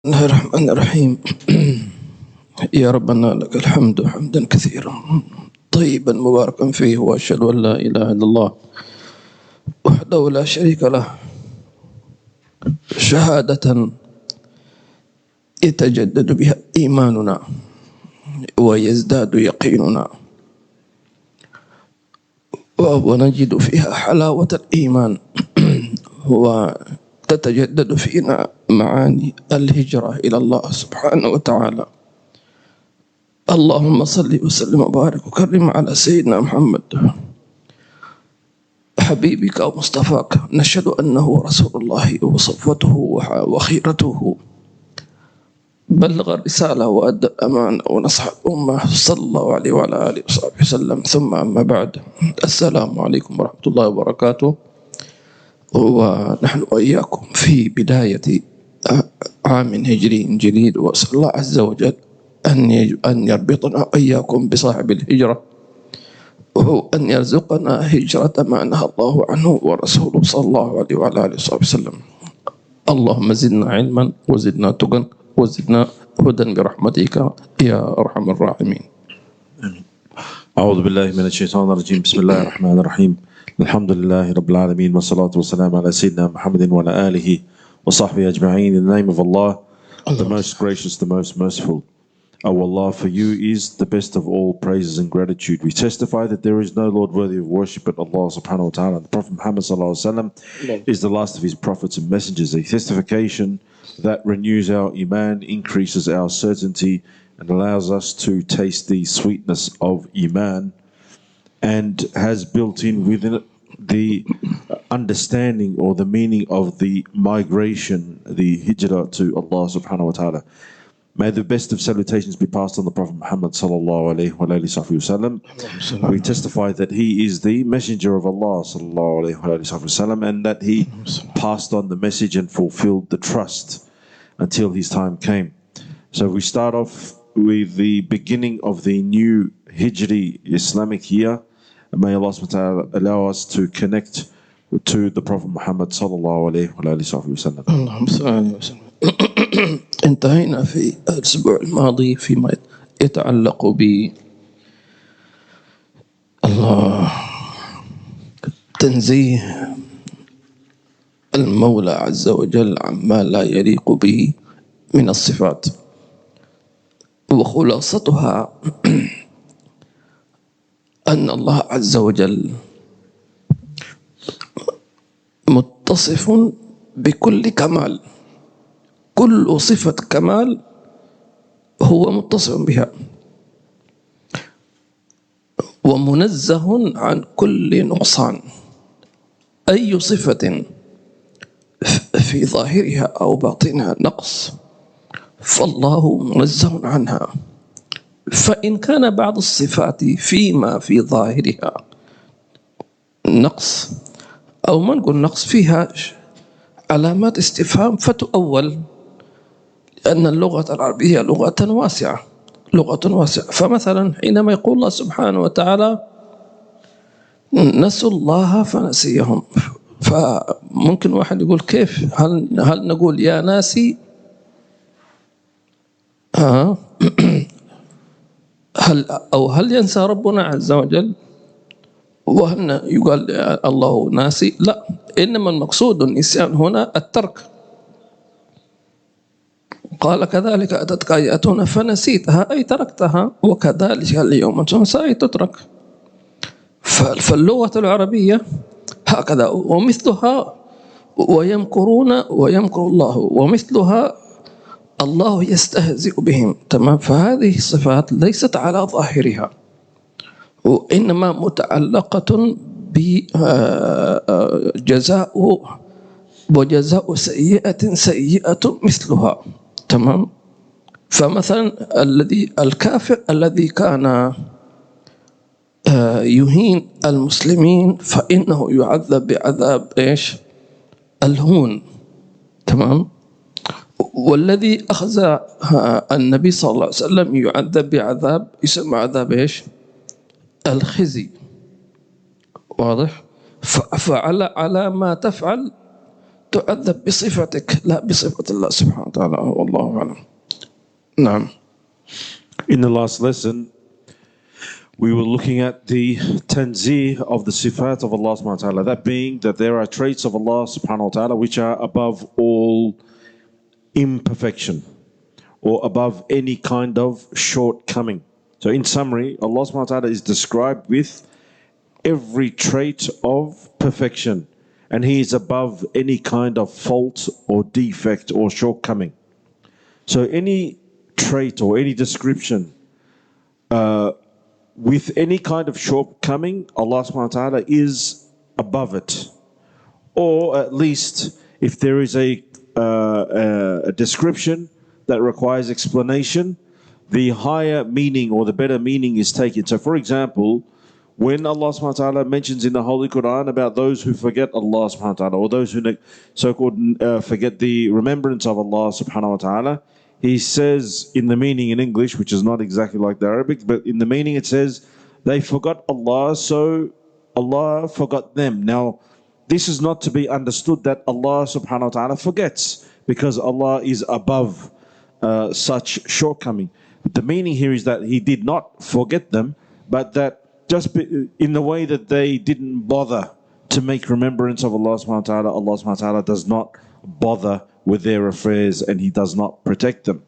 الله الرحمن الرحيم. يا ربنا لك الحمد حمدا كثيرا طيبا مباركا فيه، وأشهد أن لا إله إلا الله وحده لا شريك له، شهادة يتجدد بها إيماننا ويزداد يقيننا، ونجد فيها حلاوة الإيمان وتتجدد فينا معاني الهجرة إلى الله سبحانه وتعالى. اللهم صل وسلم وبارك وكرم على سيدنا محمد حبيبك ومصطفاك، نشهد أنه رسول الله وصفوته وخيرته، بلغ الرسالة وأدى الأمانة ونصح الأمة، صلى الله عليه وعلى آله وصحبه وسلم. ثم أما بعد، السلام عليكم ورحمة الله وبركاته. ونحن وإياكم في بداية عام هجري جديد، وأسأل الله عز وجل أن يربطنا وإياكم بصاحب الهجرة، وهو أن يرزقنا هجرة ما نهى الله عنه ورسوله صلى الله عليه وعلى آله وصحبه وسلم. اللهم زدنا علما وزدنا تقى وزدنا هدى برحمتك يا أرحم الراحمين. أعوذ بالله من الشيطان الرجيم. بسم الله الرحمن الرحيم. الحمد لله رب العالمين، والصلاة والسلام على سيدنا محمد وعلى آله وصحبه أجمعين. In the name of Allah, the most gracious, the most merciful. O Allah, for you is the best of all praises and gratitude. We testify that there is no Lord worthy of worship but Allah subhanahu wa ta'ala. The Prophet Muhammad sallallahu alaihi wasallam is the last of his prophets and messengers, a testification that renews our iman, increases our certainty, and allows us to taste the sweetness of iman, and has built in within it the understanding or the meaning of the migration, the hijrah to Allah subhanahu wa ta'ala. May the best of salutations be passed on the Prophet Muhammad sallallahu alayhi wa sallam. We testify that he is the messenger of Allah sallallahu alayhi wa sallam, and that he passed on the message and fulfilled the trust until his time came. So we start off with the beginning of the new Hijri Islamic year. And may Allah subhanahu wa ta'ala allow us to connect to the Prophet Muhammad sallallahu alayhi wa sallam. انتهينا في الأسبوع الماضي فيما يتعلق ب الله تنزيه المولى عز وجل عما لا يليق به من الصفات، وخلاصتها أن الله عز وجل متصف بكل كمال، كل صفة كمال هو متصف بها، ومنزه عن كل نقصان. أي صفة في ظاهرها أو باطنها نقص فالله منزه عنها. فإن كان بعض الصفات فيما في ظاهرها نقص، أو ما نقول نقص، فيها علامات استفهام فتؤول، لأن اللغة العربية لغة واسعة، لغة واسعة. فمثلا حينما يقول الله سبحانه وتعالى نسوا الله فنسيهم، فممكن واحد يقول كيف؟ هل نقول يا ناسي؟ هل ينسى ربنا عز وجل؟ وهل يقال الله ناسي؟ لا، إنما المقصود النسيان هنا الترك. قال كذلك أتتك آياتنا فنسيتها، أي تركتها، وكذلك اليوم تنسى أي تترك. فاللغة العربية هكذا، ومثلها ويمكرون ويمكر الله، ومثلها الله يستهزئ بهم. تمام. فهذه الصفات ليست على ظاهرها، وإنما متعلقة بجزاء، وجزاء سيئة سيئة مثلها. تمام. فمثلا الكافر الذي كان يهين المسلمين فإنه يعذب بعذاب إيش؟ الهون. تمام. والذي أخذ النبي صلى الله عليه وسلم يعذب بعذاب يسمى عذاب إيش؟ الخزي. واضح؟ فعلى ما تفعل تعذب بصفتك لا بصفة الله سبحانه وتعالى، والله أعلم. نعم. In the last lesson, we were looking at the tanzih of the sifat of Allah subhanahu wa ta'ala. That being that there are traits of Allah subhanahu wa ta'ala which are above all imperfection or above any kind of shortcoming. So in summary, Allah subhanahu wa ta'ala is described with every trait of perfection, and He is above any kind of fault or defect or shortcoming. So any trait or any description with any kind of shortcoming, Allah subhanahu wa ta'ala is above it. Or at least if there is a description that requires explanation, the higher meaning or the better meaning is taken. So for example, when Allah subhanahu wa ta'ala mentions in the Holy Quran about those who forget Allah subhanahu wa ta'ala, or those who so-called forget the remembrance of Allah subhanahu wa ta'ala, He says in the meaning in English, which is not exactly like the Arabic, but in the meaning it says, they forgot Allah, so Allah forgot them. Now, this is not to be understood that Allah subhanahu wa ta'ala forgets, because Allah is above such shortcoming. But the meaning here is that He did not forget them, but that just in the way that they didn't bother to make remembrance of Allah subhanahu wa ta'ala, Allah subhanahu wa ta'ala does not bother with their affairs, and He does not protect them.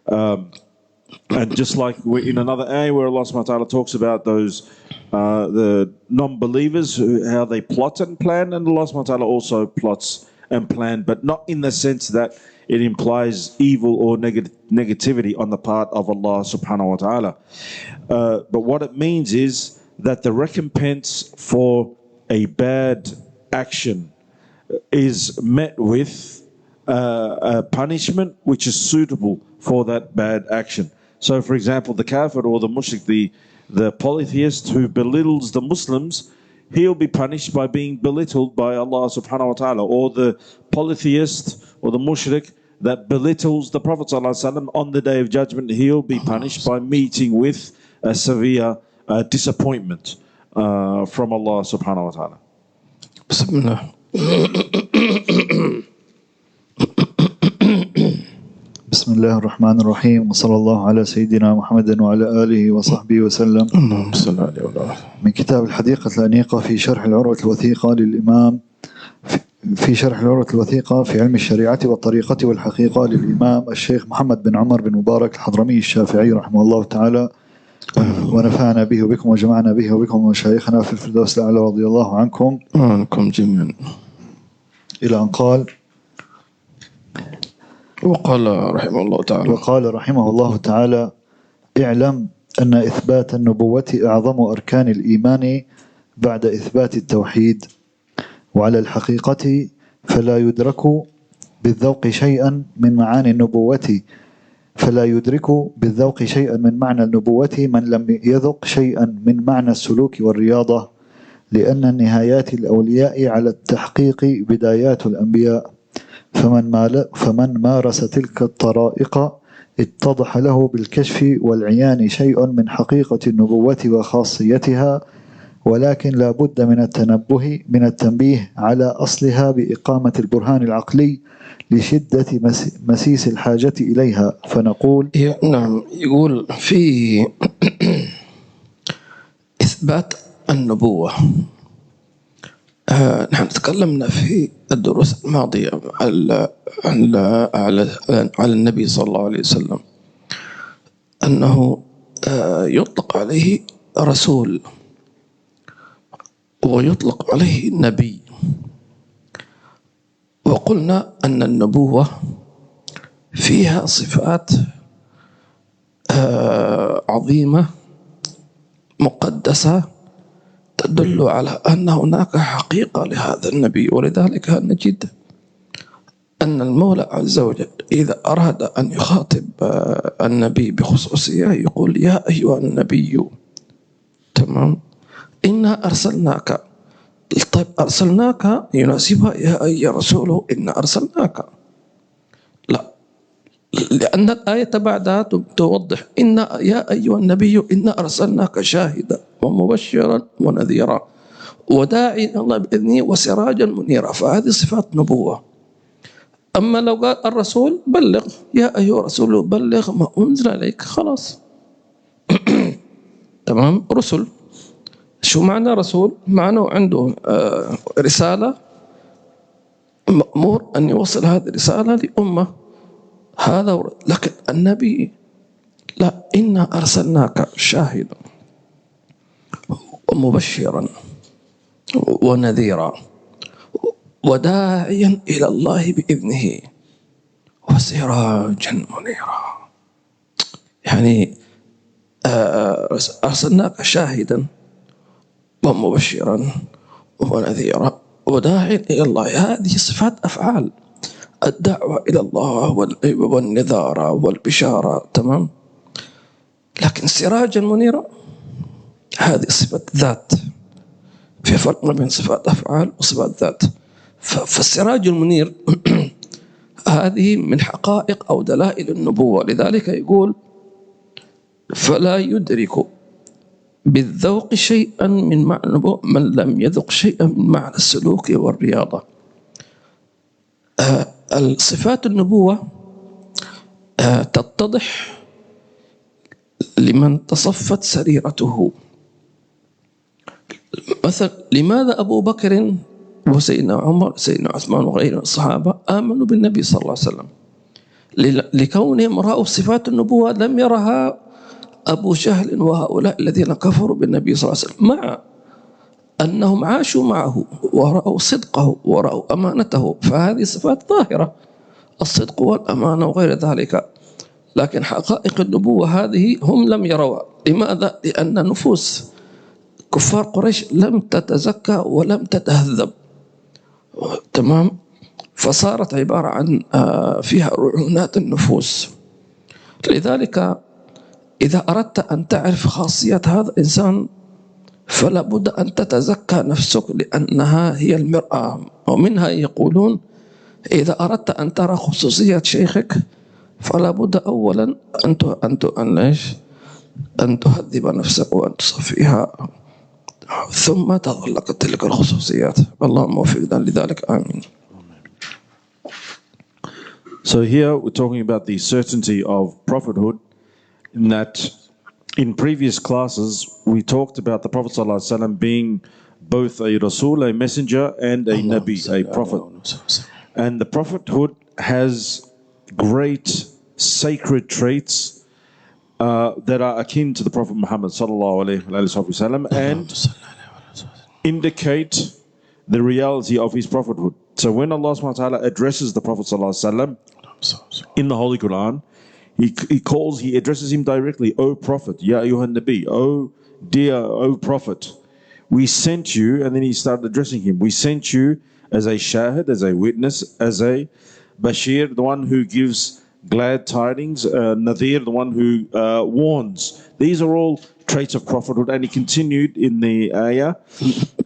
And just like in another ayah where Allah subhanahu wa ta'ala talks about those the non-believers, how they plot and plan, and Allah subhanahu wa ta'ala also plots and plan, but not in the sense that it implies evil or negativity on the part of Allah subhanahu wa ta'ala. But what it means is that the recompense for a bad action is met with a punishment which is suitable for that bad action. So for example, the kafir or the mushrik, the polytheist who belittles the Muslims, he'll be punished by being belittled by Allah subhanahu wa ta'ala. Or the polytheist or the mushrik that belittles the Prophet ﷺ on the Day of Judgment, he'll be punished by meeting with a severe disappointment from Allah subhanahu wa ta'ala. Bismillah. بسم الله الرحمن الرحيم وصلى الله على سيدنا محمد وعلى آله وصحبه وسلم. اللهم صل عليه وعلى من كتاب الحديقة الأنيقة في شرح العروة الوثيقة للإمام في شرح العروة الوثيقة في علم الشريعة والطريقة والحقيقة للإمام الشيخ محمد بن عمر بن مبارك الحضرمي الشافعي رحمه الله تعالى، ونفعنا به وبكم وجمعنا به وبكم ومشايخنا في الفردوس الأعلى رضي الله عنكم وعنكم جميعا. إلى أن قال: وقال رحمه الله تعالى: اعلم أن إثبات النبوة أعظم أركان الإيمان بعد إثبات التوحيد، وعلى الحقيقة فلا يدرك بالذوق شيئا من معاني النبوة من معنى النبوة من لم يذق شيئا من معنى السلوك والرياضة، لأن النهايات الأولياء على التحقيق بدايات الأنبياء، فمن مارس تلك الطرائق اتضح له بالكشف والعيان شيء من حقيقة النبوة وخاصيتها، ولكن لا بد من التنبيه على أصلها بإقامة البرهان العقلي لشدة مسيس الحاجة إليها. فنقول: نعم. يقول في إثبات النبوة، نحن تكلمنا في الدروس الماضية على النبي صلى الله عليه وسلم أنه يطلق عليه رسول ويطلق عليه نبي، وقلنا أن النبوة فيها صفات عظيمة مقدسة تدل على أن هناك حقيقة لهذا النبي، ولذلك نجد أن المولى عز وجل إذا أراد أن يخاطب النبي بخصوصية يقول: يا أيها النبي، تمام، إنا أرسلناك. طيب أرسلناك يناسبها يا أيها الرسول إنا أرسلناك؟ لا، لأن الآية بعدها توضح: إنا يا أيها النبي إنا أرسلناك شاهدا ومبشرا ونذيرا وداعيا إلى الله بإذنه وسراجا منيرا. فهذه صفات نبوة. أما لو قال الرسول بلغ يا أيها الرسول بلغ ما أنزل إليك خلاص. تمام. رسل شو معنى رسول؟ معناه عنده رسالة مأمور أن يوصل هذه الرسالة لأمة. هذا لكن النبي لا، إنا أرسلناك شاهدا ومبشرا ونذيرا وداعيا إلى الله بإذنه وسراجا منيرا. يعني أرسلناك شاهدا ومبشرا ونذيرا وداعيا إلى الله. هذه صفات أفعال الدعوة إلى الله والنذارة والبشارة. تمام. لكن سراجا منيرا هذه صفة ذات، في فرق ما بين صفات أفعال وصفات ذات. فالسراج المنير هذه من حقائق أو دلائل النبوة. لذلك يقول فلا يدرك بالذوق شيئا من معنى النبوة من لم يذق شيئا من معنى السلوك والرياضة. الصفات النبوة تتضح لمن تصفت سريرته. مثلا لماذا أبو بكر وسيدنا عمر سيدنا عثمان وغير الصحابة آمنوا بالنبي صلى الله عليه وسلم؟ لكونهم رأوا صفات النبوة لم يرها أبو جهل وهؤلاء الذين كفروا بالنبي صلى الله عليه وسلم، مع أنهم عاشوا معه ورأوا صدقه ورأوا أمانته. فهذه صفات ظاهرة، الصدق والأمانة وغير ذلك. لكن حقائق النبوة هذه هم لم يروها. لماذا؟ لأن نفوس كفار قريش لم تتزكى ولم تتهذب. تمام. فصارت عبارة عن فيها رعونات النفوس. لذلك إذا أردت أن تعرف خاصية هذا الإنسان فلا بد أن تتزكى نفسك، لأنها هي المرآة. ومنها يقولون إذا أردت أن ترى خصوصية شيخك فلا بد أولا أن تهذب نفسك وأن تصفيها ثم تظهر لك تلك الخصوصيات. اللهم موفقنا لذلك. آمين. So here we're talking about the certainty of prophethood, in that in previous classes we talked about the Prophet ﷺ being both a Rasul, a messenger, and a Nabi, a prophet. And the prophethood has great sacred traits that are akin to the Prophet Muhammad ﷺ and indicate the reality of his prophethood. So when Allah subhanahu wa ta'ala addresses the Prophet ﷺ in the Holy Quran, he addresses him directly, O Prophet, Ya Ayyuhan Nabi, O dear, O Prophet, we sent you. And then he started addressing him. We sent you as a shahid, as a witness, as a bashir, the one who gives glad tidings, nadhir, the one who warns. These are all traits of prophethood. And he continued in the ayah,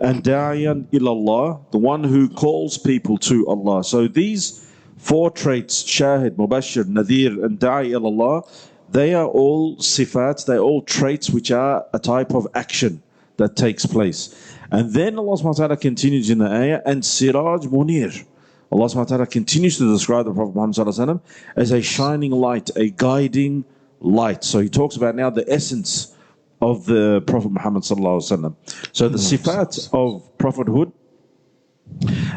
and da'iyan ilallah, the one who calls people to Allah. So these four traits, shahid, mubashir, nadhir, and da'i ilallah, they are all sifat, they are all traits which are a type of action that takes place. And then Allah subhanahu wa ta'ala continues in the ayah, and siraj munir. Allah subhanahu wa ta'ala continues to describe the Prophet Muhammad sallallahu alaihi wasallam as a shining light, a guiding light. So he talks about now the essence of the Prophet Muhammad sallallahu alaihi wasallam. So the sifat of prophethood,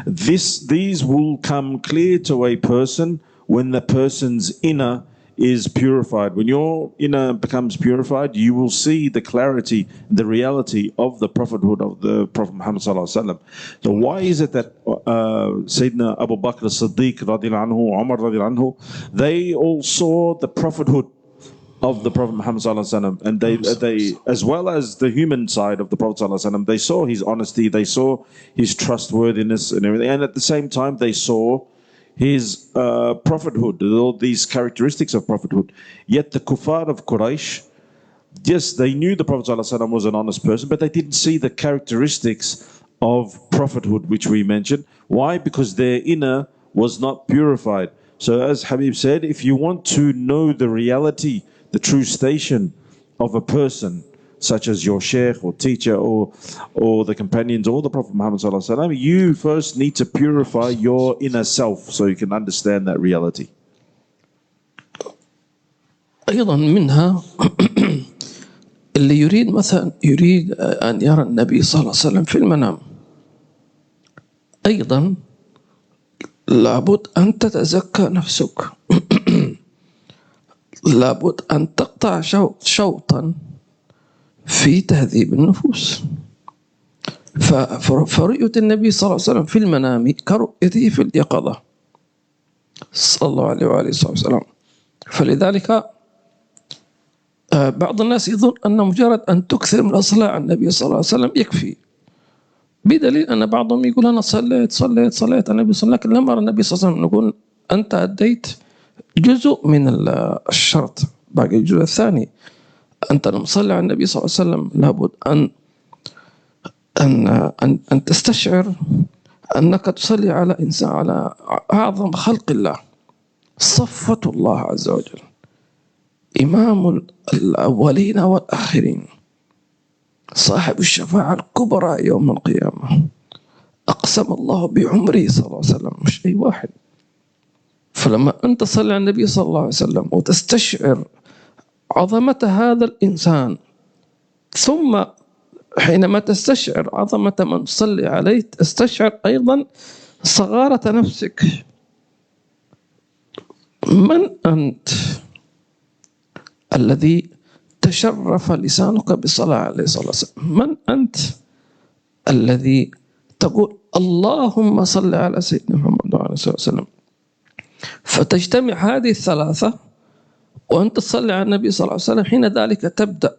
these will come clear to a person when the person's inner is purified. When your inner becomes purified, you will see the clarity, the reality of the prophethood of the Prophet Muhammad sallallahu alaihi wasallam. So why is it that Sayyidina Abu Bakr as-Siddiq radiallahu anhu, Umar radiallahu anhu, they all saw the prophethood of the Prophet Muhammad sallallahu alaihi wasallam, and they as well as the human side of the Prophet sallallahu alaihi wasallam, they saw his honesty, they saw his trustworthiness and everything, and at the same time they saw his prophethood, all these characteristics of prophethood. Yet the kuffar of Quraysh, yes, they knew the Prophet ﷺ was an honest person, but they didn't see the characteristics of prophethood which we mentioned. Why? Because their inner was not purified. So as Habib said, if you want to know the reality, the true station of a person, such as your sheikh or teacher or the companions or the Prophet Muhammad sallallahu alaihi wasallam, you first need to purify your inner self so you can understand that reality. أيضا منها اللي يريد مثلا يريد أن يرى النبي صلى الله عليه وسلم في المنام، أيضا لابد أن تتزكى نفسك لابد أن تقطع شوطا في تهذيب النفوس. فرؤية النبي صلى الله عليه وسلم في المنام كرؤيته في اليقظة صلى الله عليه وآله وسلم. فلذلك بعض الناس يظن أن مجرد أن تكثر من الصلاة على النبي صلى الله عليه وسلم يكفي، بدليل أن بعضهم يقول أنا صليت على النبي صلى الله عليه وسلم، لكن لما أرى النبي صلى الله عليه وسلم نقول أنت أديت جزء من الشرط، باقي الجزء الثاني. أنت لما تصلي على النبي صلى الله عليه وسلم لابد أن تستشعر أنك تصلي على إنسان، على أعظم خلق الله، صفة الله عز وجل، إمام الأولين والآخرين، صاحب الشفاعة الكبرى يوم القيامة، أقسم الله بعمره صلى الله عليه وسلم، مش أي واحد. فلما أنت تصلي على النبي صلى الله عليه وسلم وتستشعر عظمة هذا الإنسان، ثم حينما تستشعر عظمة من تصلي عليه تستشعر أيضا صغارة نفسك. من أنت الذي تشرف لسانك بالصلاة عليه الصلاة والسلام؟ من أنت الذي تقول اللهم صل على سيدنا محمد عليه الصلاة والسلام؟ فتجتمع هذه الثلاثة وأنت تصلي على النبي صلى الله عليه وسلم، حين ذلك تبدأ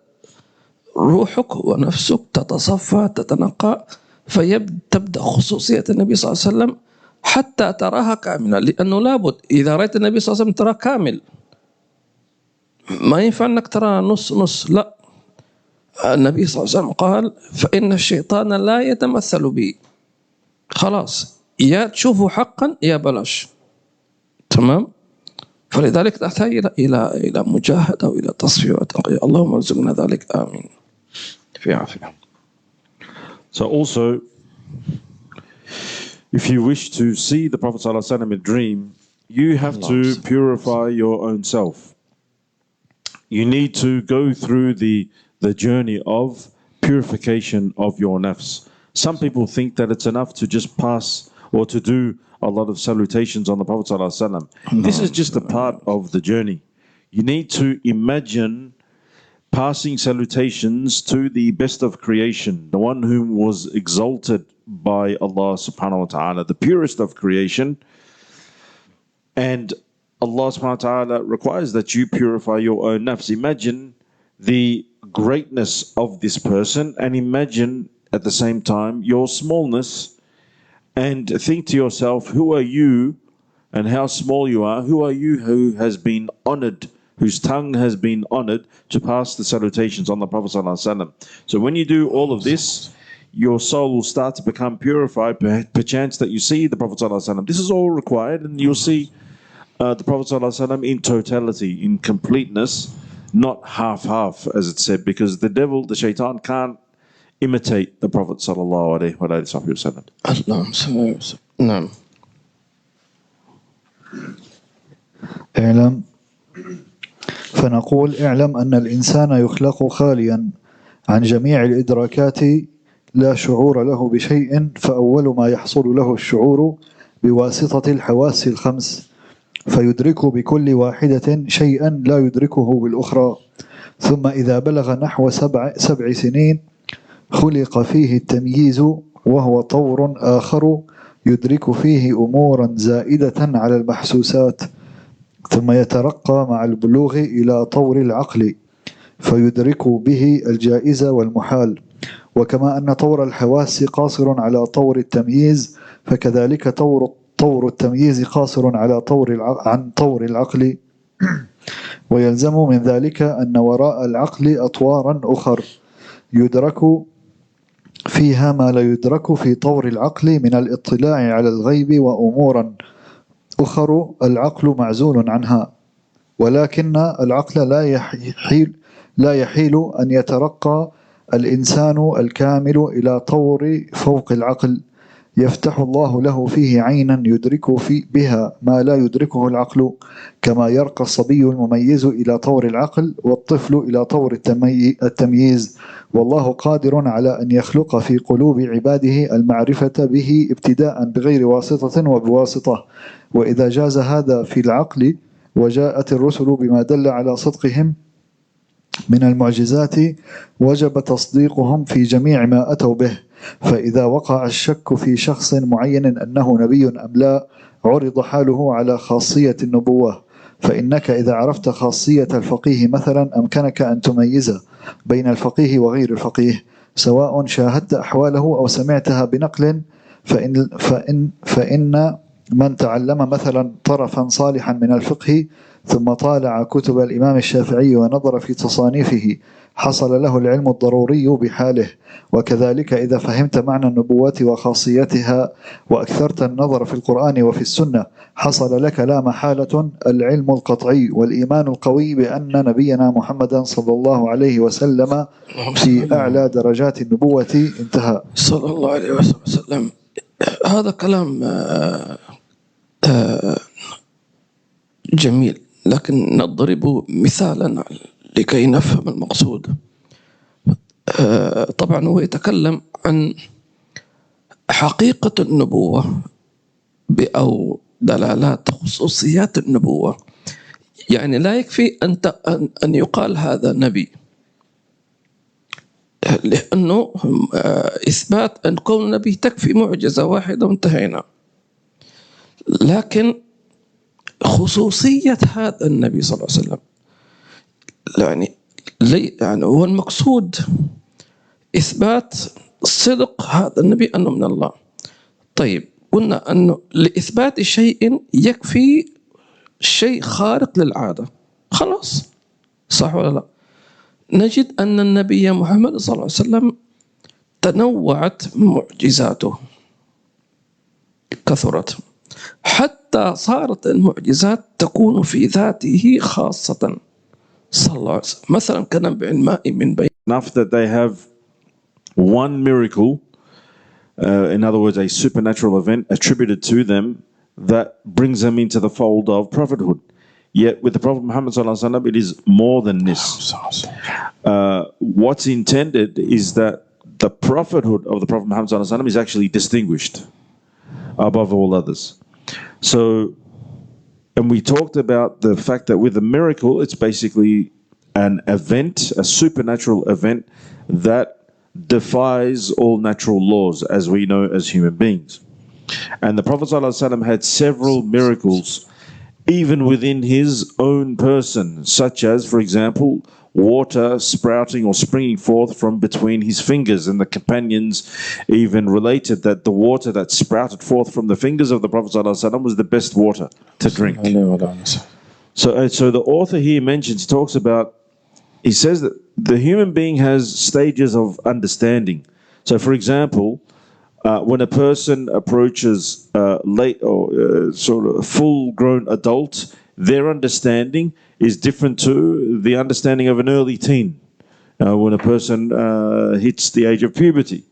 روحك ونفسك تتصفى تتنقى، فتبدأ خصوصية النبي صلى الله عليه وسلم حتى تراها كاملة، لأنه لابد إذا رأيت النبي صلى الله عليه وسلم تراه كامل، ما ينفع أنك ترى نص، لا. النبي صلى الله عليه وسلم قال فإن الشيطان لا يتمثل بي، خلاص يا تشوفه حقا يا بلاش، تمام. فلذلك تحتاج إلى مجاهدة وإلى تصفية وتنقية. اللهم ارزقنا ذلك، آمين. في عافية. So also, if you wish to see the Prophet ﷺ in a dream, you have to purify your own self. You need to go through the journey of purification of your nafs. Some people think that it's enough to just pass or to do a lot of salutations on the Prophet ﷺ. This is just a part of the journey. You need to imagine passing salutations to the best of creation, the one whom was exalted by Allah subhanahu wa ta'ala, the purest of creation. And Allah subhanahu wa ta'ala requires that you purify your own nafs. Imagine the greatness of this person and imagine at the same time your smallness, and think to yourself, who are you and how small you are? Who are you who has been honored, whose tongue has been honored to pass the salutations on the Prophet ﷺ? So when you do all of this, your soul will start to become purified, perchance that you see the Prophet ﷺ. This is all required, and you'll see the Prophet ﷺ in totality, in completeness, not half, as it said, because the devil, the shaitan, can't imitate the Prophet sallallahu alaihi wasallam. نعم. اعلم فنقول اعلم أن الإنسان يخلق خاليا عن جميع الإدراكات لا شعور له بشيء، فأول ما يحصل له الشعور بواسطة الحواس الخمس، فيدرك بكل واحدة شيئا لا يدركه بالأخرى. ثم إذا بلغ نحو 7 سنين خلق فيه التمييز، وهو طور آخر يدرك فيه أمورا زائدة على المحسوسات، ثم يترقى مع البلوغ إلى طور العقل فيدرك به الجائز والمحال. وكما أن طور الحواس قاصر على طور التمييز، فكذلك طور التمييز قاصر على عن طور العقل. ويلزم من ذلك أن وراء العقل أطوارا أخر يدرك فيها ما لا يدرك في طور العقل من الاطلاع على الغيب، وأمورا أخر العقل معزول عنها. ولكن العقل لا يحيل أن يترقى الإنسان الكامل إلى طور فوق العقل، يفتح الله له فيه عينا يدرك بها ما لا يدركه العقل، كما يرقى الصبي المميز إلى طور العقل والطفل إلى طور التمييز. والله قادر على أن يخلق في قلوب عباده المعرفة به ابتداء بغير واسطة وبواسطة. وإذا جاز هذا في العقل وجاءت الرسل بما دل على صدقهم من المعجزات وجب تصديقهم في جميع ما أتوا به. فإذا وقع الشك في شخص معين أنه نبي أم لا عرض حاله على خاصية النبوة، فإنك إذا عرفت خاصية الفقيه مثلا أمكنك أن تميز بين الفقيه وغير الفقيه، سواء شاهدت أحواله أو سمعتها بنقل. فإن من تعلم مثلا طرفا صالحا من الفقه ثم طالع كتب الإمام الشافعي ونظر في تصانيفه حصل له العلم الضروري بحاله. وكذلك إذا فهمت معنى النبوة وخاصيتها وأكثرت النظر في القرآن وفي السنة حصل لك لا محالة العلم القطعي والإيمان القوي بأن نبينا محمدا صلى الله عليه وسلم في أعلى درجات النبوة. انتهى. صلى الله عليه وسلم. هذا كلام جميل، لكن نضرب مثالا لكي نفهم المقصود. طبعا هو يتكلم عن حقيقة النبوة أو دلالات خصوصيات النبوة. يعني لا يكفي أن يقال هذا نبي، لأنه إثبات أن كون نبي تكفي معجزة واحدة وانتهينا. لكن خصوصية هذا النبي صلى الله عليه وسلم يعني هو المقصود إثبات صدق هذا النبي أنه من الله. طيب، قلنا أنه لإثبات شيء يكفي شيء خارق للعادة، خلاص، صح ولا لا؟ نجد أن النبي محمد صلى الله عليه وسلم تنوعت معجزاته، كثرت، حتى صارت المعجزات تكون في ذاته خاصة صلى الله عليه وسلم. مثلا كنبع الماء من بين. Enough that they have one miracle, in other words, a supernatural event attributed to them that brings them into the fold of prophethood. Yet with the Prophet Muhammad sallallahu alaihi wasallam, it is more than this. What's intended is that the prophethood of the Prophet Muhammad sallallahu alaihi wasallam is actually distinguished above all others. So, and we talked about the fact that with a miracle, it's basically an event, a supernatural event that defies all natural laws as we know as human beings. And the Prophet ﷺ had several miracles even within his own person, such as, for example, water sprouting or springing forth from between his fingers. And the companions even related that the water that sprouted forth from the fingers of the Prophet ﷺ was the best water to drink. So the author here mentions, he says that the human being has stages of understanding. So, for example, when a person approaches late or sort of full-grown adult, their understanding is different to the understanding of an early teen. When a person hits the age of puberty.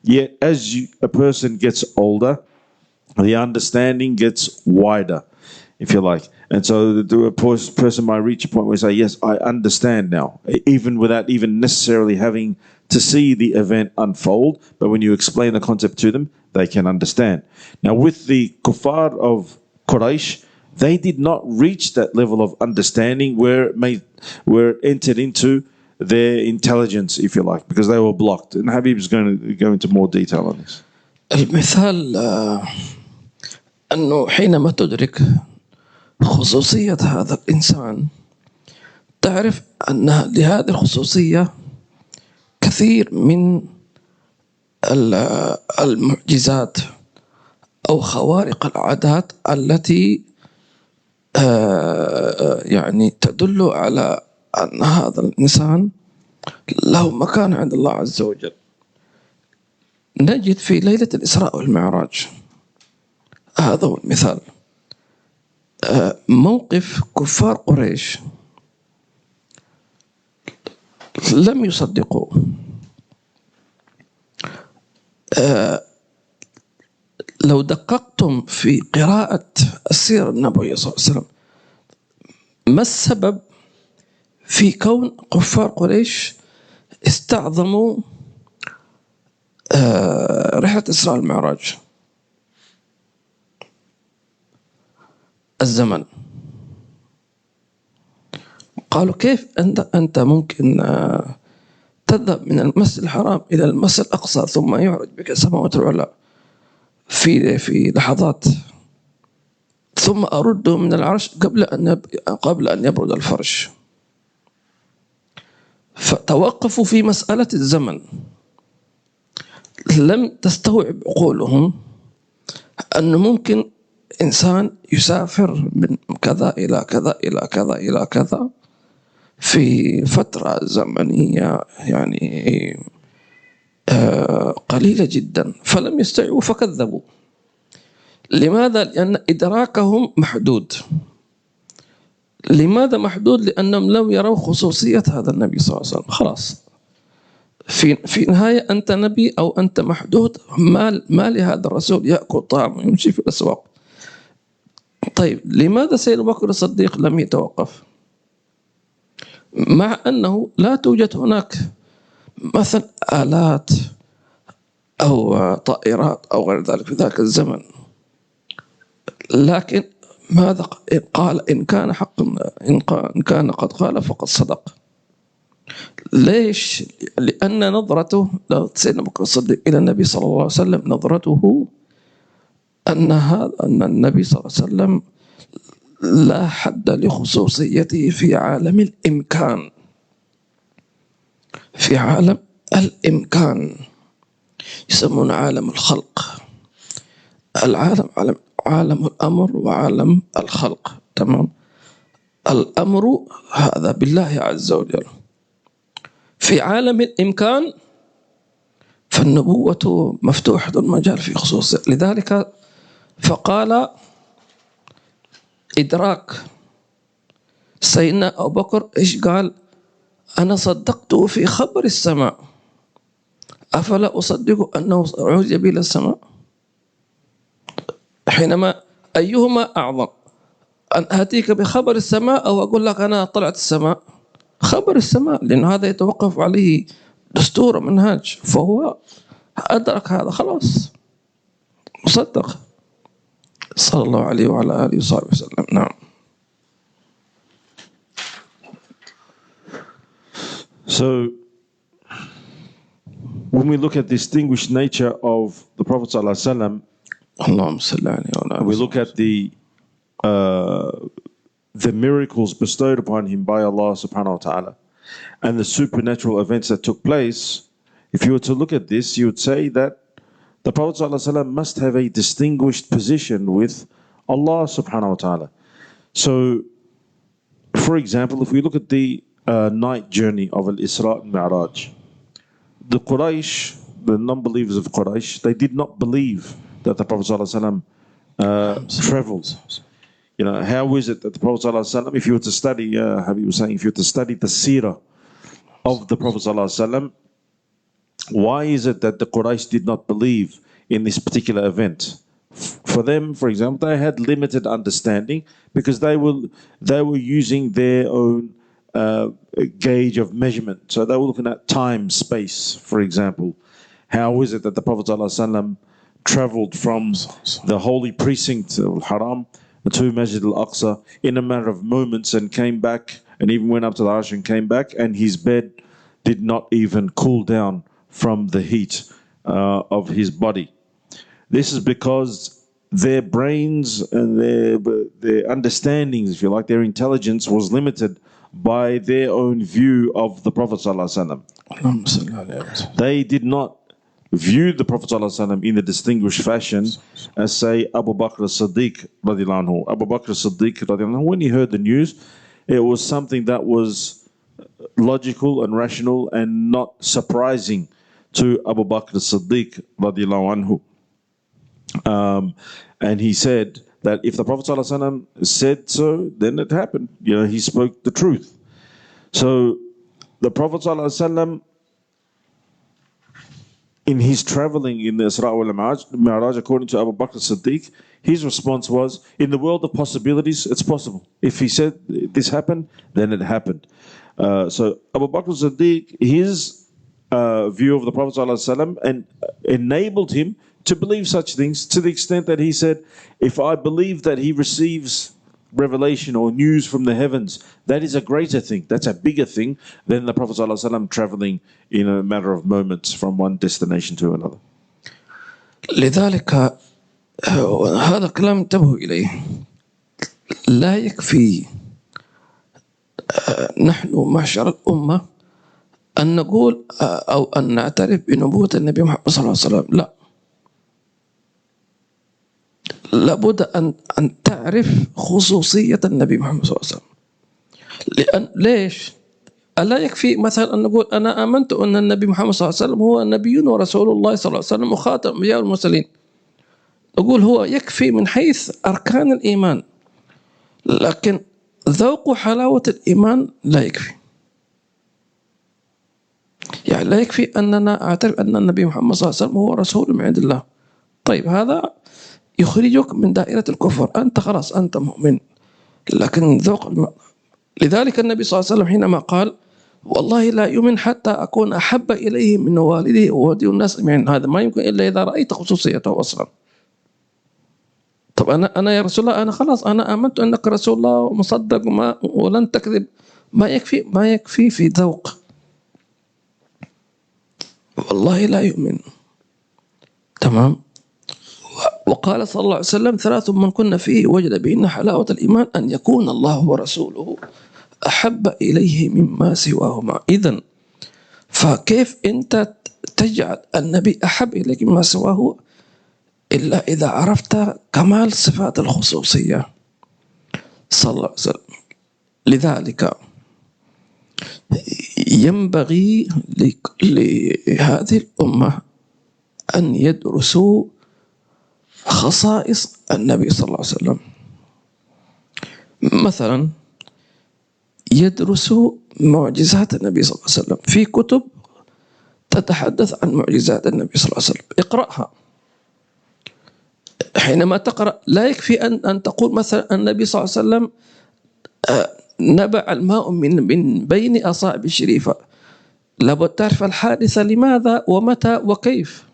Yet, as a person gets older, the understanding gets wider, if you like. And so the person might reach a point where they say, yes, I understand now, even without even necessarily having to see the event unfold. But when you explain the concept to them, they can understand. Now, with the kuffar of Quraysh, they did not reach that level of understanding where it entered into their intelligence, if you like, because they were blocked. And Habib is going to go into more detail on this. المثال أنه حينما تدرك خصوصية هذا الإنسان تعرف أن لهذه الخصوصية كثير من المعجزات أو خوارق العادات التي يعني تدل على أن هذا الإنسان له مكان عند الله عز وجل. نجد في ليلة الإسراء والمعراج، هذا هو المثال. موقف كفار قريش لم يصدقوا. لو دققتم في قراءة السيرة النبوية صلى الله عليه وسلم، ما السبب في كون كفار قريش استعظموا رحلة إسراء المعراج؟ الزمن. قالوا كيف أنت ممكن تذهب من المسجد الحرام إلى المسجد الأقصى ثم يعرج بك السماوات العلى في لحظات، ثم أرده من العرش قبل أن يبرد الفرش. فتوقفوا في مسألة الزمن. لم تستوعب عقولهم أنه ممكن إنسان يسافر من كذا إلى كذا إلى كذا إلى كذا في فترة زمنية يعني قليلة جدا، فلم يستوعبوا فكذبوا. لماذا؟ لأن إدراكهم محدود. لماذا محدود؟ لأنهم لم يروا خصوصية هذا النبي صلى الله عليه وسلم. خلاص، في النهاية أنت نبي أو أنت محدود. ما لهذا الرسول يأكل طعام ويمشي في الأسواق؟ طيب لماذا سيدنا أبو بكر الصديق لم يتوقف، مع أنه لا توجد هناك مثلا آلات أو طائرات أو غير ذلك في ذاك الزمن؟ لكن ماذا قال؟ إن كان حقا، إن كان قد قال فقد صدق. ليش؟ لأن نظرته سيدنا أبو بكر الصديق إلى النبي صلى الله عليه وسلم نظرته أن النبي صلى الله عليه وسلم لا حد لخصوصيته في عالم الإمكان. في عالم الإمكان يسمون عالم الخلق. عالم الأمر وعالم الخلق. تمام. الأمر هذا بالله عز وجل. في عالم الإمكان فالنبوة مفتوحة المجال في خصوصه. لذلك فقال إدراك سيدنا أبو بكر إيش قال؟ أنا صدقته في خبر السماء، أفلا أصدق أنه عرج بي إلى السماء؟ حينما أيهما أعظم، أن آتيك بخبر السماء أو أقول لك أنا طلعت السماء؟ خبر السماء، لأن هذا يتوقف عليه دستور ومنهاج، فهو أدرك هذا خلاص مصدق. صلى الله عليه وعلى آله وصحبه وسلم. نعم. So, when we look at the distinguished nature of the Prophet ﷺ, we look at the miracles bestowed upon him by Allah subhanahu wa ta'ala and the supernatural events that took place. If you were to look at this, you would say that the Prophet ﷺ must have a distinguished position with Allah subhanahu wa ta'ala. So, for example, if we look at the night journey of Al-Isra and Mi'raj, the Quraysh, the non-believers of Quraysh, they did not believe that the Prophet ﷺ traveled. You know, how is it that the Prophet ﷺ, if you were to study, Habib was saying, if you were to study the seerah of the Prophet ﷺ, why is it that the Quraysh did not believe in this particular event? For them, for example, they had limited understanding because they were using their own gauge of measurement. So they were looking at time, space, for example. How is it that the Prophet ﷺ traveled from the holy precinct of Haram to Masjid al-Aqsa in a matter of moments and came back, and even went up to the Arsh and came back, and his bed did not even cool down from the heat of his body? This is because their brains and their understandings, if you like, their intelligence was limited by their own view of the Prophet ﷺ. They did not view the Prophet ﷺ in a distinguished fashion as, say, Abu Bakr as-Siddiq radiallahu anhu. Abu Bakr as-Siddiq radiallahu anhu, when he heard the news, it was something that was logical and rational and not surprising to Abu Bakr as-Siddiq radiallahu anhu. And he said that if the Prophet ﷺ said so, then it happened. You know, he spoke the truth. So the Prophet ﷺ, in his traveling in the Isra wal Mi'raj, according to Abu Bakr as-Siddiq, his response was, in the world of possibilities, it's possible. If he said this happened, then it happened. So Abu Bakr as-Siddiq, his view of the Prophet ﷺ and enabled him to believe such things, to the extent that he said, if I believe that he receives revelation or news from the heavens, that is a greater thing, that's a bigger thing than the Prophet ﷺ traveling in a matter of moments from one destination to another. لذلك هذا الكلام انتبهوا إليه. لا يكفي نحن معشر الأمة أن نقول أو أن نعترف بنبوة النبي محمد صلى الله عليه وسلم. لا، لابد أن تعرف خصوصية النبي محمد صلى الله عليه وسلم. لأن ليش؟ ألا يكفي مثلا أن نقول أنا آمنت أن النبي محمد صلى الله عليه وسلم هو نبي ورسول الله صلى الله عليه وسلم وخاتم الأنبياء والمرسلين. نقول هو يكفي من حيث أركان الإيمان، لكن ذوق حلاوة الإيمان لا يكفي. يعني لا يكفي أننا أعترف أن النبي محمد صلى الله عليه وسلم هو رسول من عند الله. طيب هذا يخرجك من دائرة الكفر، أنت خلاص أنت مؤمن، لكن ذوق لذلك النبي صلى الله عليه وسلم حينما قال والله لا يؤمن حتى أكون أحب إليه من والده وولده والناس من هذا ما يمكن إلا إذا رأيت خصوصيته أصلا. طب أنا يا رسول الله أنا خلاص أنا آمنت أنك رسول الله ومصدق ولن تكذب، ما يكفي في ذوق، والله لا يؤمن. تمام. وقال صلى الله عليه وسلم ثلاث من كن فيه وجد بهن حلاوة الإيمان أن يكون الله ورسوله أحب إليه مما سواهما. إذن فكيف أنت تجعل النبي أحب إليك مما سواه إلا إذا عرفت كمال صفات الخصوصية صلى الله عليه وسلم. لذلك ينبغي لهذه الأمة أن يدرسوا خصائص النبي صلى الله عليه وسلم. مثلا يدرسوا معجزات النبي صلى الله عليه وسلم في كتب تتحدث عن معجزات النبي صلى الله عليه وسلم، اقرأها. حينما تقرأ لا يكفي أن تقول مثلا النبي صلى الله عليه وسلم نبع الماء من بين أصابع الشريفة، لابد تعرف الحادثة لماذا ومتى وكيف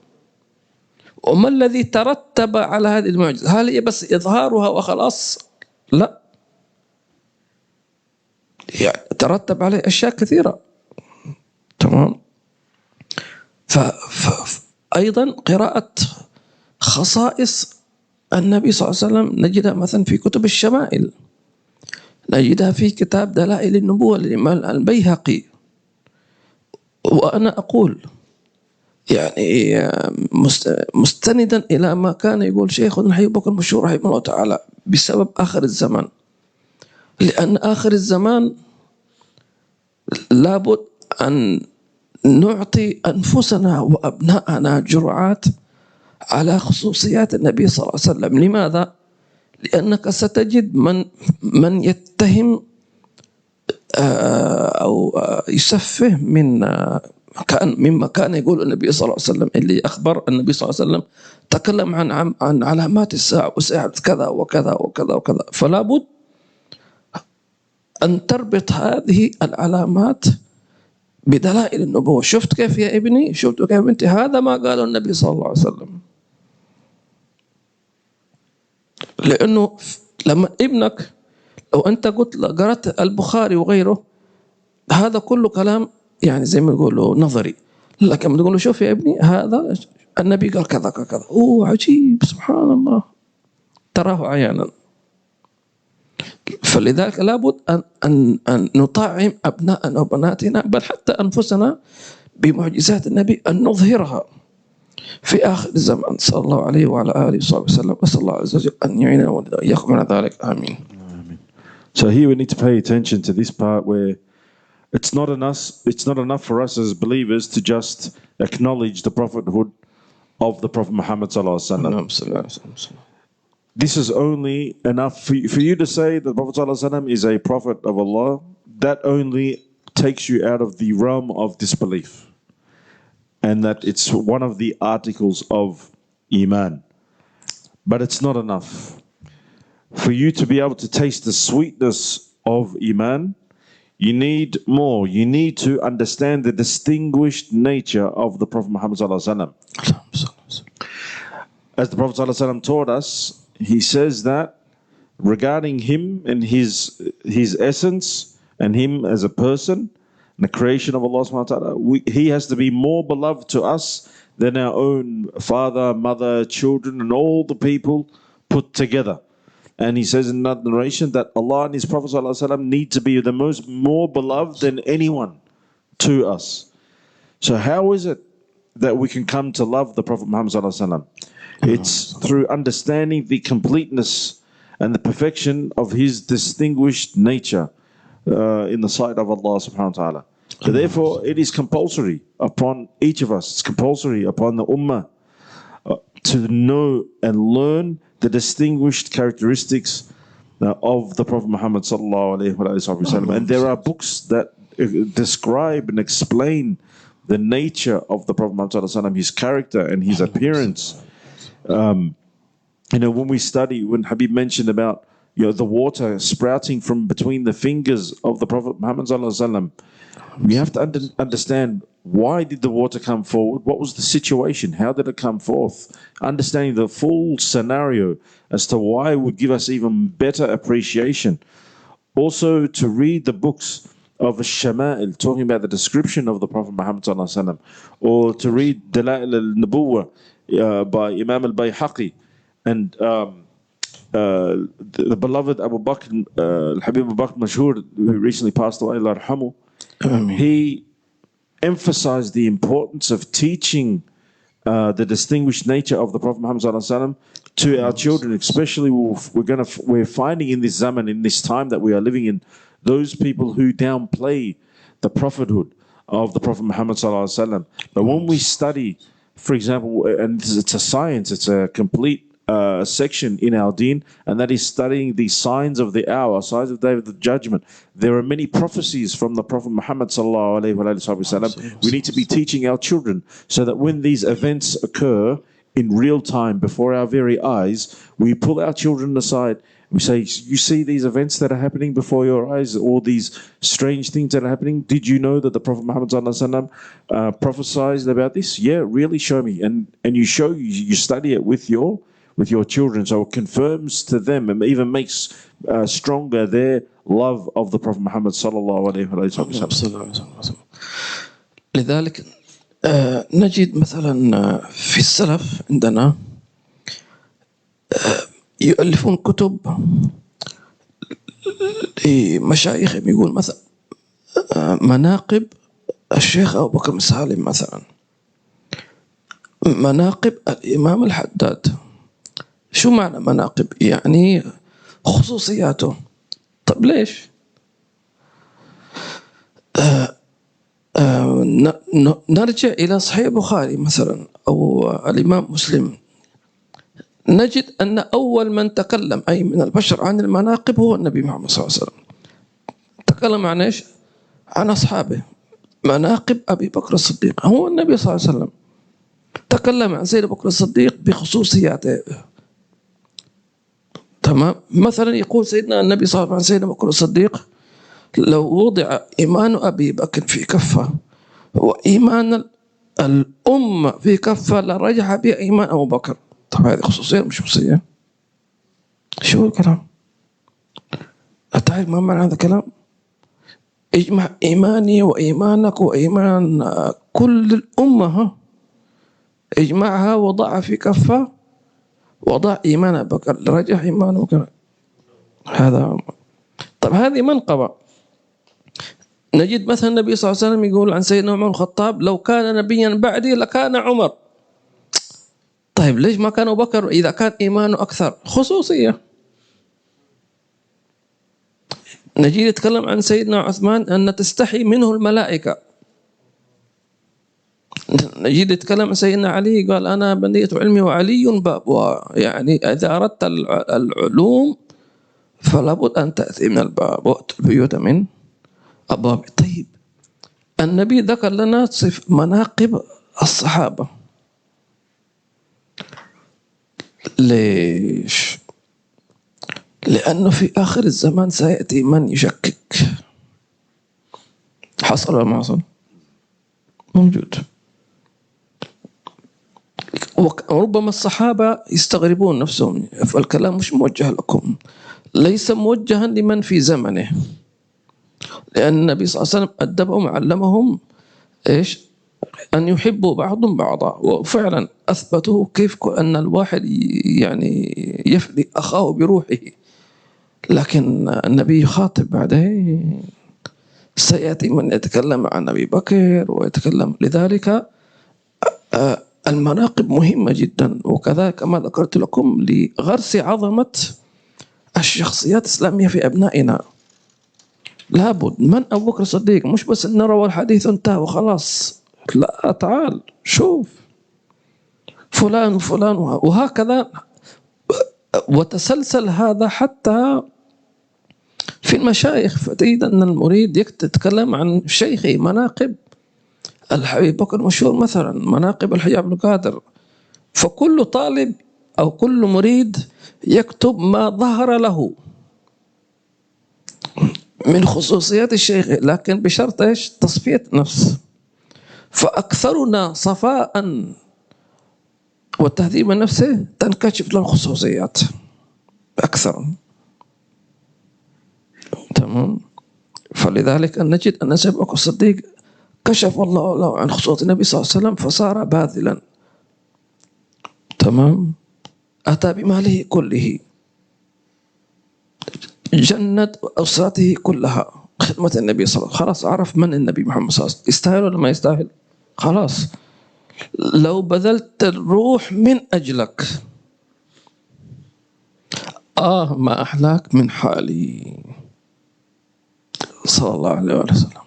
وما الذي ترتب على هذه المعجزة. هل هي بس إظهارها وخلاص؟ لا، يعني ترتب عليه أشياء كثيرة. تمام. أيضا قراءة خصائص النبي صلى الله عليه وسلم نجدها مثلا في كتب الشمائل، نجدها في كتاب دلائل النبوة للإمام البيهقي. وأنا أقول يعني مستندا إلى ما كان يقول شيخنا حبيب بكر المشهور رحمه الله تعالى بسبب آخر الزمان، لأن آخر الزمان لابد أن نعطي أنفسنا وأبناءنا جرعات على خصوصيات النبي صلى الله عليه وسلم. لماذا؟ لأنك ستجد من يتهم أو يسفه مما كان يقول النبي صلى الله عليه وسلم، اللي أخبر النبي صلى الله عليه وسلم تكلم عن علامات الساعة وساعة كذا وكذا وكذا وكذا. فلا بد أن تربط هذه العلامات بدلائل النبوة. شفت كيف يا ابني؟ شفت كيف بنتي؟ هذا ما قاله النبي صلى الله عليه وسلم. لأنه لما ابنك لو أنت قرأت البخاري وغيره هذا كله كلام يعني زي ما يقولوا نظري، لكن تقول له شوف يا ابني هذا النبي قال كذا كذا، أوه عجيب سبحان الله، تراه عيانا. فلذلك لابد أن نطعم أبناءنا وبناتنا بل حتى أنفسنا بمعجزات النبي، أن نظهرها في آخر الزمان صلى الله عليه وعلى آله وصحبه وسلم. أسأل الله عز وجل أن يعيننا وإياكم على ذلك. آمين. So here we need to pay attention to this part where it's not enough for us as believers to just acknowledge the prophethood of the Prophet Muhammad sallallahu alaihi wasallam. this is only enough for you to say that the Prophet ﷺ is a prophet of Allah. That only takes you out of the realm of disbelief, and that it's one of the articles of Iman. But it's not enough. For you to be able to taste the sweetness of Iman, you need more. You need to understand the distinguished nature of the Prophet Muhammad ﷺ. As the Prophet ﷺ taught us, he says that regarding him and his essence and him as a person, the creation of Allah subhanahu wa ta'ala, he has to be more beloved to us than our own father, mother, children, and all the people put together. And he says in another narration that Allah and His Prophet ﷺ need to be the more beloved than anyone to us. So how is it that we can come to love the Prophet Muhammad ﷺ? It's through understanding the completeness and the perfection of his distinguished nature in the sight of Allah subhanahu wa ta'ala. So therefore, it is compulsory upon each of us, it's compulsory upon the ummah to know and learn the distinguished characteristics of the Prophet Muhammad sallallahu alaihi wasallam. And there are books that describe and explain the nature of the Prophet Muhammad sallallahu alaihi wasallam, his character and his appearance. When we study, when Habib mentioned about the water sprouting from between the fingers of the Prophet Muhammad sallallahu alaihi wasallam, we have to understand, why did the water come forward? What was the situation? How did it come forth? Understanding the full scenario as to why would give us even better appreciation. Also, to read the books of Shama'il, talking about the description of the Prophet Muhammad sallallahu alaihi wasallam, or to read Dala'il al-Nubuwwah by Imam al-Bayhaqi, and the beloved Abu Bakr, Habib Abu Bakr Mashhur, who recently passed away, Allah yarhamu, he emphasized the importance of teaching the distinguished nature of the Prophet Muhammad ﷺ to our children, especially we're finding in this zaman, in this time that we are living in, those people who downplay the prophethood of the Prophet Muhammad ﷺ. But when we study, for example, and it's a science, it's a complete section in our deen, and that is studying the signs of the hour, signs of the day of the judgment. There are many prophecies from the Prophet Muhammad sallallahu alaihi wasallam. We need to be teaching our children so that when these events occur in real time before our very eyes, we pull our children aside. We say, you see these events that are happening before your eyes, all these strange things that are happening. Did you know that the Prophet Muhammad sallallahu alaihi wasallam prophesied about this? Yeah, really, show me. And you study it with your children, so it confirms to them and even makes stronger their love of the Prophet Muhammad sallallahu alaihi wasallam. لذلك نجد مثلا في السلف عندنا يؤلفون كتب لمشايخهم، يقول مثلا مناقب الشيخ أبو بكر مسالم، مثلا مناقب الإمام الحداد. شو معنى مناقب؟ يعني خصوصياته. طب ليش؟ نرجع إلى صحيح البخاري مثلا أو الإمام مسلم، نجد أن أول من تكلم أي من البشر عن المناقب هو النبي محمد صلى الله عليه وسلم. تكلم عن إيش؟ عن أصحابه. مناقب أبي بكر الصديق، هو النبي صلى الله عليه وسلم تكلم عن سيدنا بكر الصديق بخصوصياته. تمام. مثلا يقول سيدنا النبي صلى الله عليه وسلم عن سيدنا بكر الصديق: لو وضع إيمان أبي بكر في كفة وإيمان الأمة في كفة لرجح بها إيمان أبو بكر. طب هذه خصوصية مش خصوصية؟ شو الكلام؟ أتعرف ما معنى هذا الكلام؟ اجمع إيماني وإيمانك وإيمان كل الأمة، اجمعها وضعها في كفة، وضع إيمان أبي بكر لرجح إيمان أبو بكر. هذا طب هذه منقبة. نجد مثلا النبي صلى الله عليه وسلم يقول عن سيدنا عمر الخطاب: لو كان نبيا بعدي لكان عمر. طيب ليش ما كان أبو بكر إذا كان إيمانه أكثر؟ خصوصية. نجي نتكلم عن سيدنا عثمان أن تستحي منه الملائكة. نجد يتكلم عن سيدنا علي قال أنا بنية علمي وعلي بابها، يعني إذا أردت العلوم فلا بد أن تأتي من الباب وأتي البيوت من أبواب. طيب النبي ذكر لنا مناقب الصحابة، ليش؟ لأنه في آخر الزمان سيأتي من يشكك. حصل ولا ما حصل؟ موجود. وربما الصحابة يستغربون نفسهم، فالكلام مش موجه لكم، ليس موجها لمن في زمنه، لأن النبي صلى الله عليه وسلم أدبهم علمهم إيش؟ أن يحبوا بعضهم بعضا، وفعلا أثبتوا كيف أن الواحد يعني يفدي أخاه بروحه. لكن النبي يخاطب بعدين، سيأتي من يتكلم عن أبي بكر ويتكلم. لذلك المناقب مهمة جدا، وكذا كما ذكرت لكم لغرس عظمة الشخصيات الإسلامية في أبنائنا. لابد من أبو بكر الصديق، مش بس أن روى الحديث انتهى وخلاص، لا، تعال شوف فلان وفلان وهكذا. وتسلسل هذا حتى في المشايخ، فتجد أن المريد يتكلم عن شيخه مناقب. الحبيب بكر مشهور مثلا، مناقب الحجاج عبد القادر. فكل طالب أو كل مريد يكتب ما ظهر له من خصوصيات الشيخ، لكن بشرط إيش؟ تصفية نفس. فأكثرنا صفاء وتهذيب نفسه تنكشف له الخصوصيات أكثر. تمام. فلذلك نجد أن أبو بكر الصديق كشف الله له عن خصوصية النبي صلى الله عليه وسلم فصار باذلا. تمام. أتى بماله كله، جند أسرته كلها خدمة النبي صلى الله عليه وسلم. خلاص عرف من النبي محمد صلى الله عليه وسلم، يستاهل ولا ما يستاهل؟ خلاص. لو بذلت الروح من أجلك ما أحلاك من حالي صلى الله عليه وسلم.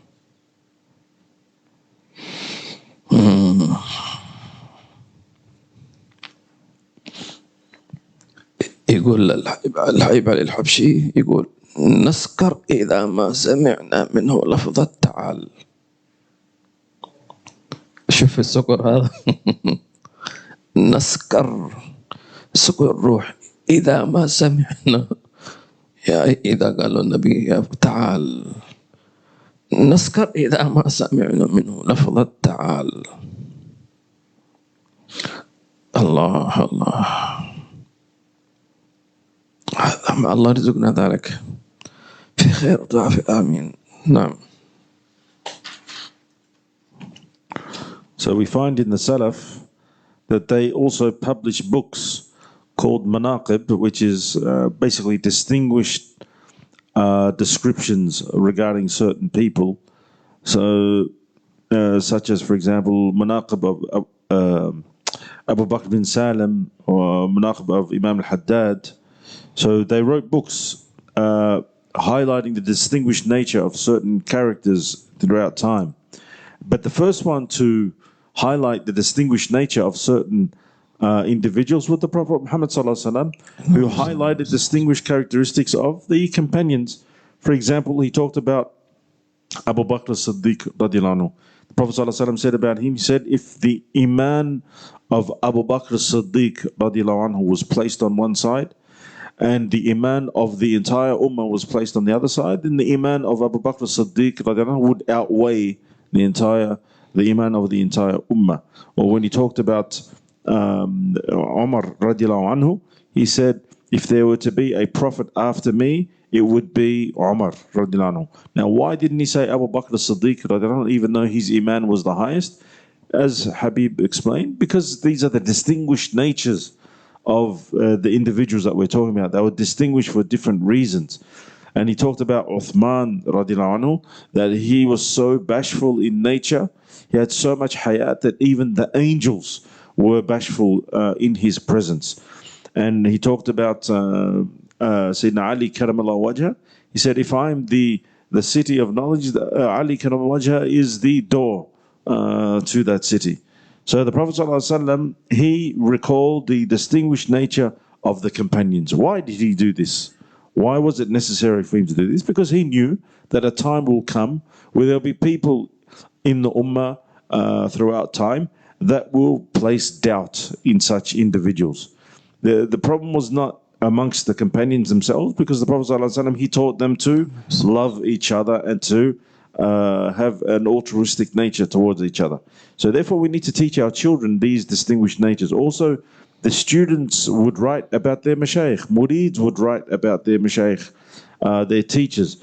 يقول الحبيب علي الحبشي، يقول نسكر إذا ما سمعنا منه لفظة تعال. شوف السكر هذا نسكر، سكر الروح إذا ما سمعنا، إذا قالوا النبي يا تعال، نسكر إذا ما سمعنا منه لفظة تعال. الله الله، الله يرزقنا ذلك في خير وضعف. آمين. نعم. So we find in the Salaf that they also publish books called Manaqib, which is basically distinguished descriptions regarding certain people. So, such as, for example, Manaqib of Abu Bakr bin Salam or Manaqib of Imam al-Haddad. So they wrote books highlighting the distinguished nature of certain characters throughout time. But the first one to highlight the distinguished nature of certain individuals was the Prophet Muhammad ﷺ, who highlighted distinguished characteristics of the companions. For example, he talked about Abu Bakr as-Siddiq radiallahu anhu. The Prophet ﷺ said about him, he said, if the iman of Abu Bakr as-Siddiq radiallahu anhu was placed on one side, and the iman of the entire ummah was placed on the other side, then the iman of Abu Bakr as-Siddiq radiallahu anhu would outweigh the iman of the entire ummah. Or when he talked about Umar radiallahu anhu, he said, if there were to be a prophet after me, it would be Umar radiallahu anhu. Now, why didn't he say Abu Bakr as-Siddiq radiallahu anhu, even though his iman was the highest? As Habib explained, because these are the distinguished natures of the individuals that we're talking about. They were distinguished for different reasons. And he talked about Uthman radiallahu anhu, that he was so bashful in nature, he had so much hayat that even the angels were bashful in his presence. And he talked about Sayyidina Ali karamallahu wajha. He said, if I'm the city of knowledge, Ali karamallahu wajha is the door to that city. So the Prophet ﷺ, he recalled the distinguished nature of the companions. Why did he do this? Why was it necessary for him to do this? Because he knew that a time will come where there'll be people in the ummah throughout time that will place doubt in such individuals. The problem was not amongst the companions themselves, because the Prophet ﷺ, he taught them to love each other and to have an altruistic nature towards each other. So therefore we need to teach our children these distinguished natures. Also, the students would write about their mashayikh, murids would write about their mashayikh, their teachers.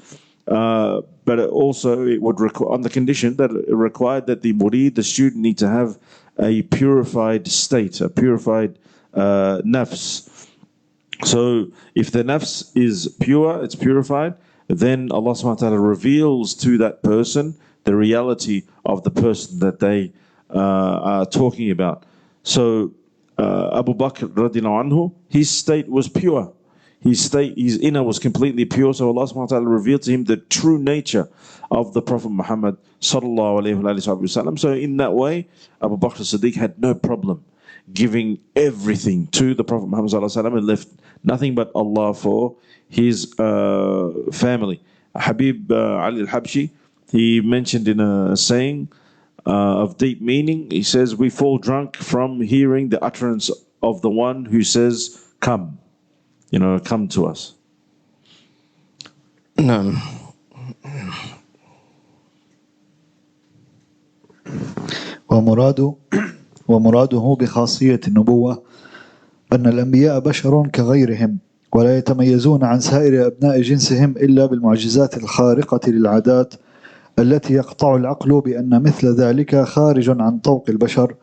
But also it would on the condition that it required that the murid, the student, need to have a purified state, a purified nafs. So if the nafs is pure, it's purified, then Allah subhanahu wa ta'ala reveals to that person the reality of the person that they are talking about. So Abu Bakr radiallahu anhu, his state was pure. His inner was completely pure. So Allah subhanahu wa ta'ala revealed to him the true nature of the Prophet Muhammad sallallahu alayhi wa sallam. So in that way, Abu Bakr as-Siddiq had no problem giving everything to the Prophet Muhammad sallallahu alayhi wa sallam and left nothing but Allah for his family. Habib Ali al-Habshi, he mentioned in a saying of deep meaning, he says, we fall drunk from hearing the utterance of the one who says, come. Come to us. نعم. ومراده بخاصية النبوة أن الأنبياء بشر كغيرهم ولا يتميزون عن سائر أبناء جنسهم إلا بالمعجزات الخارقة للعادات التي يقطع العقل بأن مثل ذلك خارج عن طوق البشر،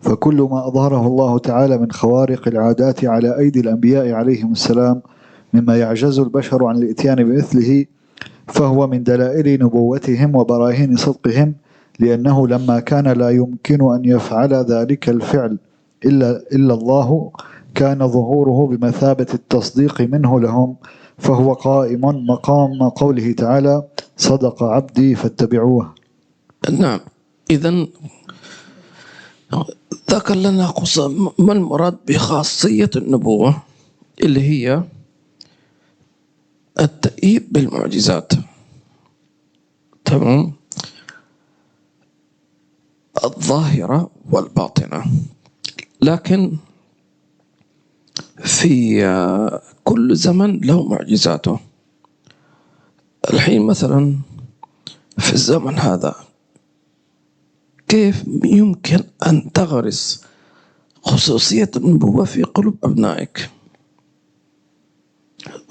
فكل ما أظهره الله تعالى من خوارق العادات على أيدي الأنبياء عليهم السلام مما يعجز البشر عن الإتيان بمثله فهو من دلائل نبوتهم وبراهين صدقهم، لأنه لما كان لا يمكن أن يفعل ذلك الفعل إلا الله كان ظهوره بمثابة التصديق منه لهم، فهو قائم مقام قوله تعالى صدق عبدي فاتبعوه. نعم. إذن ذكر لنا ما المراد بخاصية النبوة اللي هي التأييد بالمعجزات. تمام. الظاهرة والباطنة، لكن في كل زمن له معجزاته. الحين مثلا في الزمن هذا كيف يمكن أن تغرس خصوصية النبوة في قلوب أبنائك؟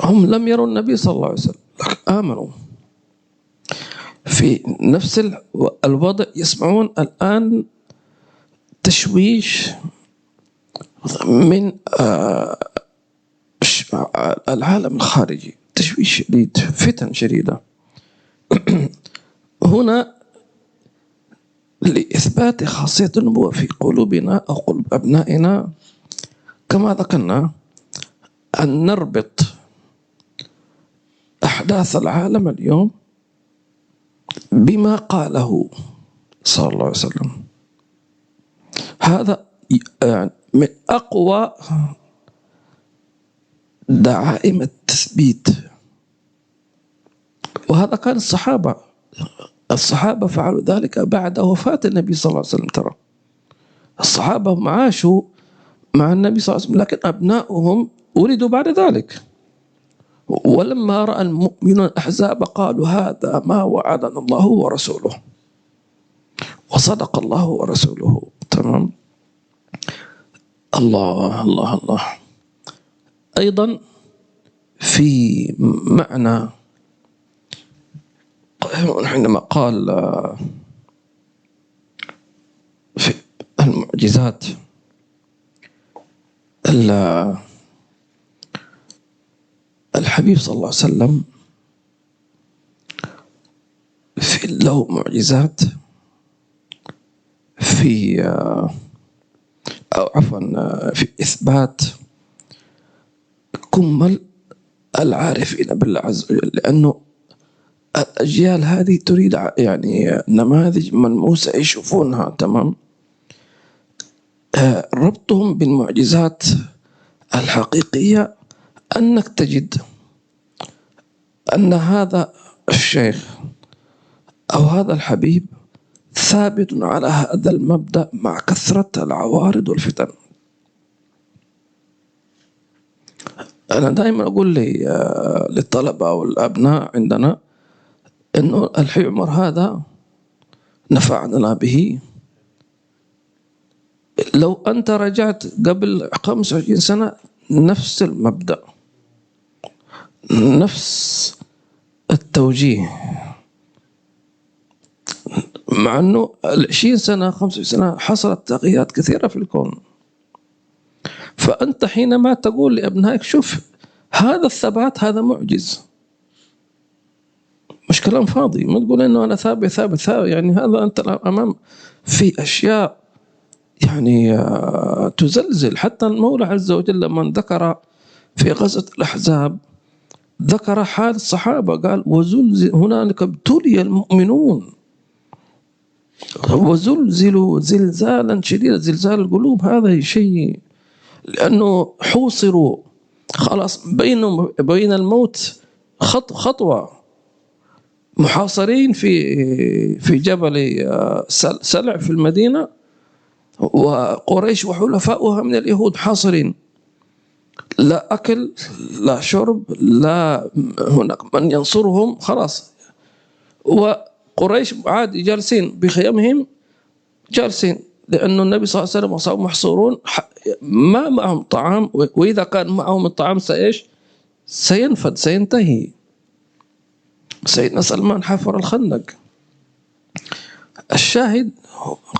هم لم يروا النبي صلى الله عليه وسلم لكن آمنوا. في نفس الوضع يسمعون الآن تشويش من العالم الخارجي، تشويش شديد، فتن شديدة. هنا لإثبات خاصية النبوة في قلوبنا أو قلوب أبنائنا كما ذكرنا أن نربط أحداث العالم اليوم بما قاله صلى الله عليه وسلم. هذا من أقوى دعائم التثبيت، وهذا كان الصحابة فعلوا ذلك بعد وفاة النبي صلى الله عليه وسلم. ترى الصحابة هم عاشوا مع النبي صلى الله عليه وسلم، لكن أبناؤهم ولدوا بعد ذلك، ولما رأى المؤمنون الأحزاب قالوا هذا ما وعدنا الله ورسوله وصدق الله ورسوله. تمام. الله الله الله. أيضا في معنى حينما قال في المعجزات الحبيب صلى الله عليه وسلم في له معجزات في في إثبات كمل العارفين بالله عز وجل، لأنه الأجيال هذه تريد يعني نماذج ملموسة يشوفونها. تمام. ربطهم بالمعجزات الحقيقية أنك تجد أن هذا الشيخ أو هذا الحبيب ثابت على هذا المبدأ مع كثرة العوارض والفتن. أنا دائما أقول للطلبة والأبناء عندنا أنه الحي عمر هذا نفعنا به. لو أنت رجعت قبل 25 سنة نفس المبدأ، نفس التوجيه، مع أنه 20 سنة 25 سنة حصلت تغييرات كثيرة في الكون. فأنت حينما تقول لأبنائك شوف هذا الثبات هذا معجز، مش كلام فاضي. ما تقول إنه أنا ثابت يعني هذا أنت أمام في أشياء يعني تزلزل. حتى المولى عز وجل لما ذكر في غزوة الأحزاب ذكر حال الصحابة، قال وزلزل هنالك ابتلي المؤمنون وزلزلوا زلزالا شديدا. زلزال القلوب هذا شيء، لأنه حوصروا خلاص بين الموت خطوة، محاصرين في جبل سلع في المدينة، وقريش وحلفاؤها من اليهود حاصرين، لا أكل لا شرب لا هناك من ينصرهم خلاص. وقريش عادي جالسين بخيامهم جالسين، لأنه النبي صلى الله عليه وسلم وصحابه محصورون، ما معهم طعام، وإذا كان معهم الطعام سينفد سينتهي. سيدنا سلمان حفر الخندق. الشاهد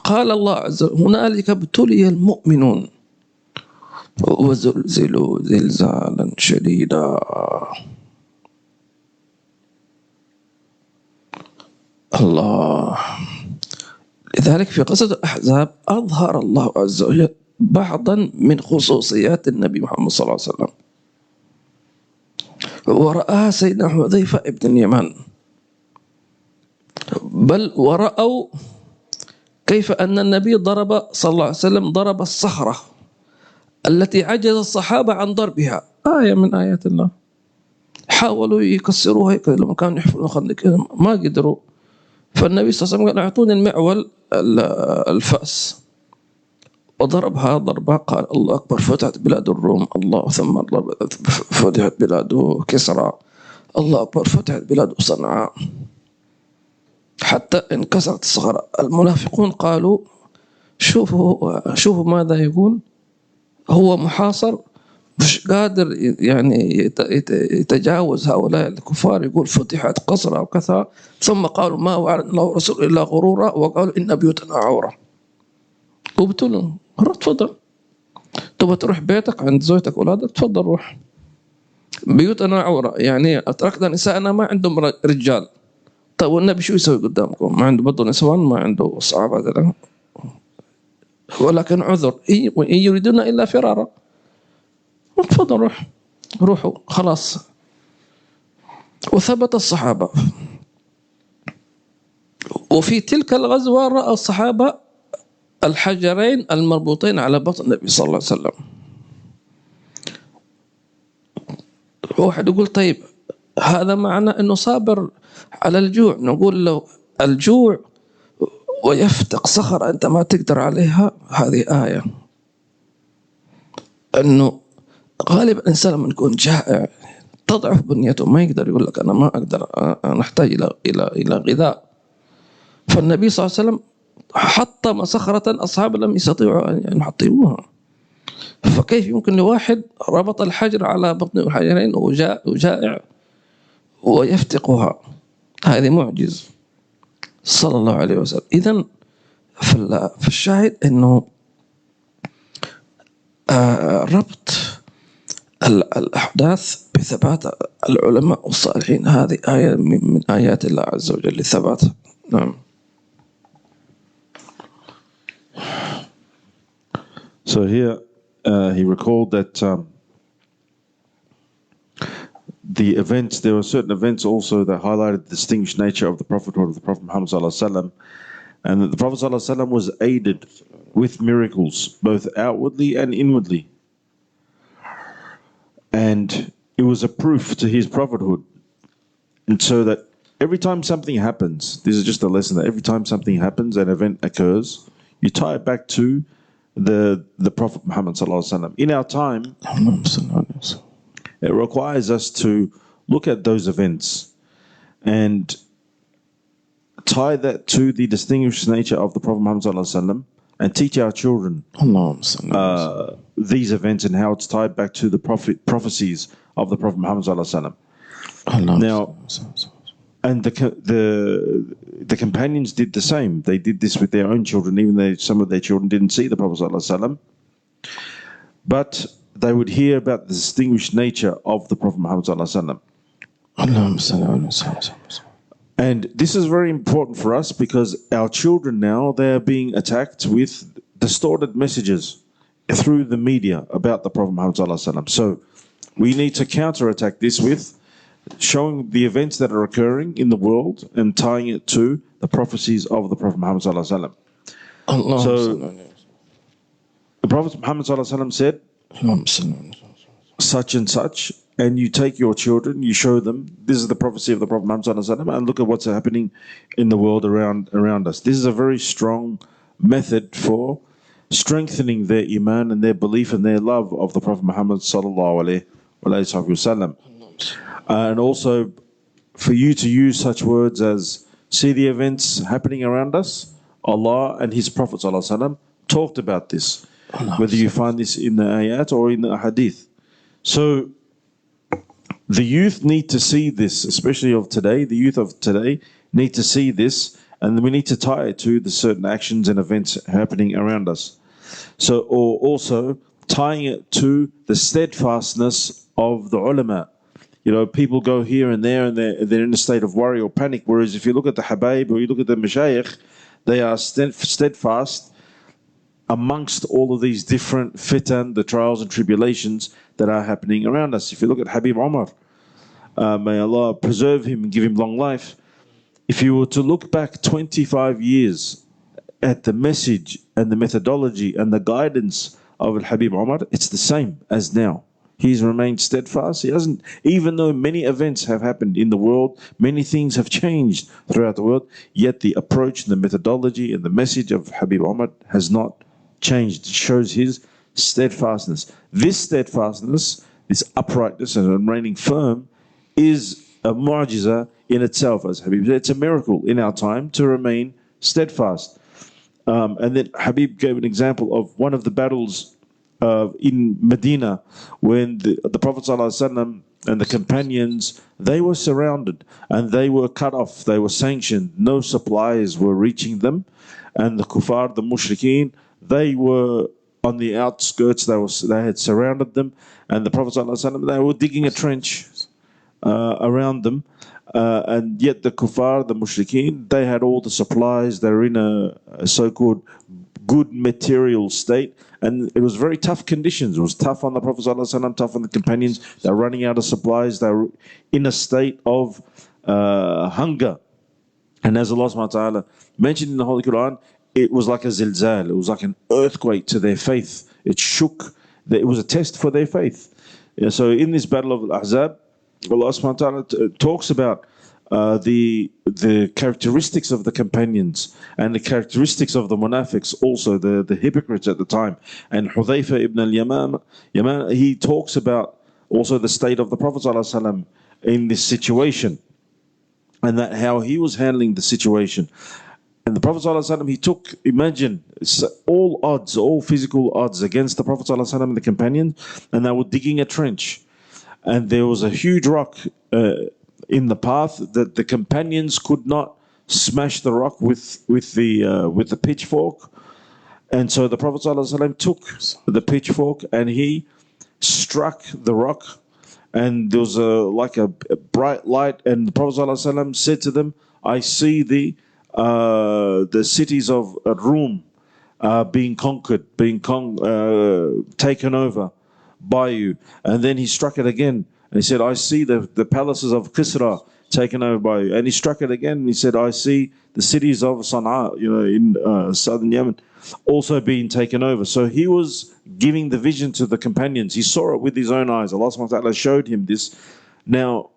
قال الله عز وجل هنالك ابتلي المؤمنون وزلزلوا زلزالا شديدا. الله. لذلك في قصة الأحزاب أظهر الله عز وجل بعضا من خصوصيات النبي محمد صلى الله عليه وسلم، ورآها سيدنا حذيفة ابن اليمان، بل ورأوا كيف أن النبي صلى الله عليه وسلم ضرب الصخرة التي عجز الصحابة عن ضربها، آية من آيات الله. حاولوا يكسروها لما كانوا يحفرون الخندق ما قدروا، فالنبي صلى الله عليه وسلم قال أعطوني المعول الفأس، وضربها ضربة، قال الله أكبر، فتحت بلاد الروم، الله ثم فتحت بلاد كسرى، الله أكبر، فتحت بلاد صنعاء، حتى انكسرت الصخرة. المنافقون قالوا شوفوا ماذا يقول، هو محاصر مش قادر يعني يتجاوز هؤلاء الكفار، يقول فتحت قصرة أو كذا. ثم قالوا ما وعد الله ورسوله إلا غرورا، وقالوا إن بيوتنا عورة. وبتقول تفضل، تبغى تروح بيتك عند زوجتك وأولادك تفضل روح، بيوتنا عورة يعني تركنا نساءنا ما عندهم رجال. طيب والنبي شو يسوي قدامكم؟ ما عنده برضه نسوان، ما عنده صعاب، ولكن عذر إن يريدون إلا فرارا. تفضل روحوا خلاص. وثبت الصحابة، وفي تلك الغزوة رأى الصحابة الحجرين المربوطين على بطن النبي صلى الله عليه وسلم. واحد يقول طيب هذا معنى أنه صابر على الجوع. نقول له الجوع ويفتق صخرة أنت ما تقدر عليها، هذه آية أنه غالبا الإنسان لما يكون جائع تضعف بنيته، ما يقدر يقول لك أنا ما أقدر، أنا أحتاج إلى غذاء. فالنبي صلى الله عليه وسلم حطم صخرة أصحاب لم يستطيعوا أن يحطموها. فكيف يمكن لواحد ربط الحجر على بطن الحجرين وجائع ويفتقها؟ هذه معجز صلى الله عليه وسلم. إذن في الشاهد أنه ربط الأحداث بثبات العلماء والصالحين هذه آية من آيات الله عز وجل للثبات. نعم. So here he recalled that the events, there were certain events also that highlighted the distinguished nature of the prophethood of the Prophet Muhammad sallallahu alaihi wasallam, and that the Prophet sallallahu alaihi wasallam was aided with miracles, both outwardly and inwardly. And it was a proof to his prophethood. And so that every time something happens, this is just a lesson that every time something happens, an event occurs, you tie it back to the Prophet Muhammad sallallahu alaihi wasallam. In our time, it requires us to look at those events and tie that to the distinguished nature of the Prophet Muhammad sallallahu alaihi wasallam and teach our children these events and how it's tied back to the prophecies of the Prophet Muhammad sallallahu alaihi wasallam. Now, and the companions did the same. They did this with their own children, even though some of their children didn't see the Prophet sallallahu alaihi wasallam. But they would hear about the distinguished nature of the Prophet Muhammad sallallahu alaihi wasallam. And this is very important for us because our children now, they are being attacked with distorted messages through the media about the Prophet Muhammad sallallahu alaihi wasallam. So we need to counterattack this with showing the events that are occurring in the world and tying it to the prophecies of the Prophet Muhammad sallallahu alaihi wasallam. So the Prophet Muhammad sallallahu alaihi wasallam said such and such, and you take your children, you show them this is the prophecy of the Prophet Muhammad sallallahu alaihi wasallam, and look at what's happening in the world around us. This is a very strong method for strengthening their iman and their belief and their love of the Prophet Muhammad sallallahu alaihi wasallam. And also for you to use such words as, see the events happening around us, Allah and His Prophet sallallahu alaihi wasallam talked about this, whether you find this in the ayat or in the hadith. So the youth need to see this, especially of today. The youth of today need to see this, and we need to tie it to the certain actions and events happening around us. So, or also tying it to the steadfastness of the ulama. You know, people go here and there, and they're in a state of worry or panic. Whereas if you look at the habaib or you look at the mashayikh, they are steadfast amongst all of these different fitan, the trials and tribulations that are happening around us. If you look at Habib Umar, may Allah preserve him and give him long life. If you were to look back 25 years at the message and the methodology and the guidance of Habib Umar, it's the same as now. He's remained steadfast. He hasn't, even though many events have happened in the world, many things have changed throughout the world, yet the approach and the methodology and the message of Habib Umar has not changed. It shows his steadfastness. This steadfastness, this uprightness and remaining firm is a mu'jiza in itself, as Habib said. It's a miracle in our time to remain steadfast. And then Habib gave an example of one of the battles in Medina when the Prophet ﷺ and the companions, they were surrounded and they were cut off, they were sanctioned, no supplies were reaching them, and the kuffar, the mushrikeen, they were on the outskirts, they had surrounded them, and the Prophet ﷺ, they were digging a trench around them, and yet the kuffar, the mushrikeen, they had all the supplies, they were in a so-called good material state, and it was very tough conditions. It was tough on the Prophet ﷺ, tough on the companions. They were running out of supplies. They were in a state of hunger. And as Allah subhanahu wa ta'ala mentioned in the Holy Quran, it was like a zilzal. It was like an earthquake to their faith. It shook. It was a test for their faith. Yeah, so in this battle of Al-Ahzab, Allah subhanahu wa ta'ala talks about the characteristics of the companions and the characteristics of the munafiqs, also the hypocrites at the time. And Hudhayfa ibn al-Yaman, he talks about also the state of the Prophet ﷺ in this situation, and that how he was handling the situation. And the Prophet ﷺ, he took, imagine, all odds, all physical odds against the Prophet ﷺ and the companions, and they were digging a trench. And there was a huge rock in the path that the companions could not smash the rock with the pitchfork. And so the Prophet ﷺ took the pitchfork and he struck the rock, and there was like a bright light, and the Prophet ﷺ said to them, I see the cities of Rum being conquered, taken over by you. And then he struck it again, and he said, I see the palaces of Kisra taken over by you. And he struck it again and he said, I see the cities of Sana'a, in southern Yemen, also being taken over. So he was giving the vision to the companions. He saw it with his own eyes. Allah subhanahu wa ta'ala showed him this. Now,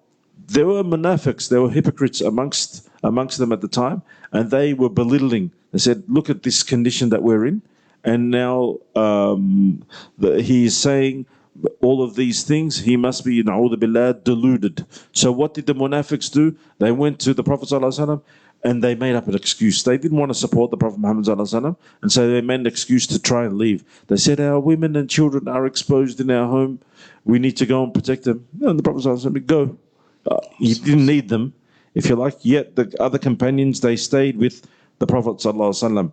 there were munafiqs, there were hypocrites amongst them at the time, and they were belittling. They said, look at this condition that we're in. And now he is saying all of these things. He must be, na'udhu billah, deluded. So what did the munafiqs do? They went to the Prophet ﷺ and they made up an excuse. They didn't want to support the Prophet Muhammad ﷺ, and so they made an excuse to try and leave. They said, our women and children are exposed in our home. We need to go and protect them. And the Prophet ﷺ said, go. He didn't need them, if you like. Yet the other companions, they stayed with the Prophet ﷺ.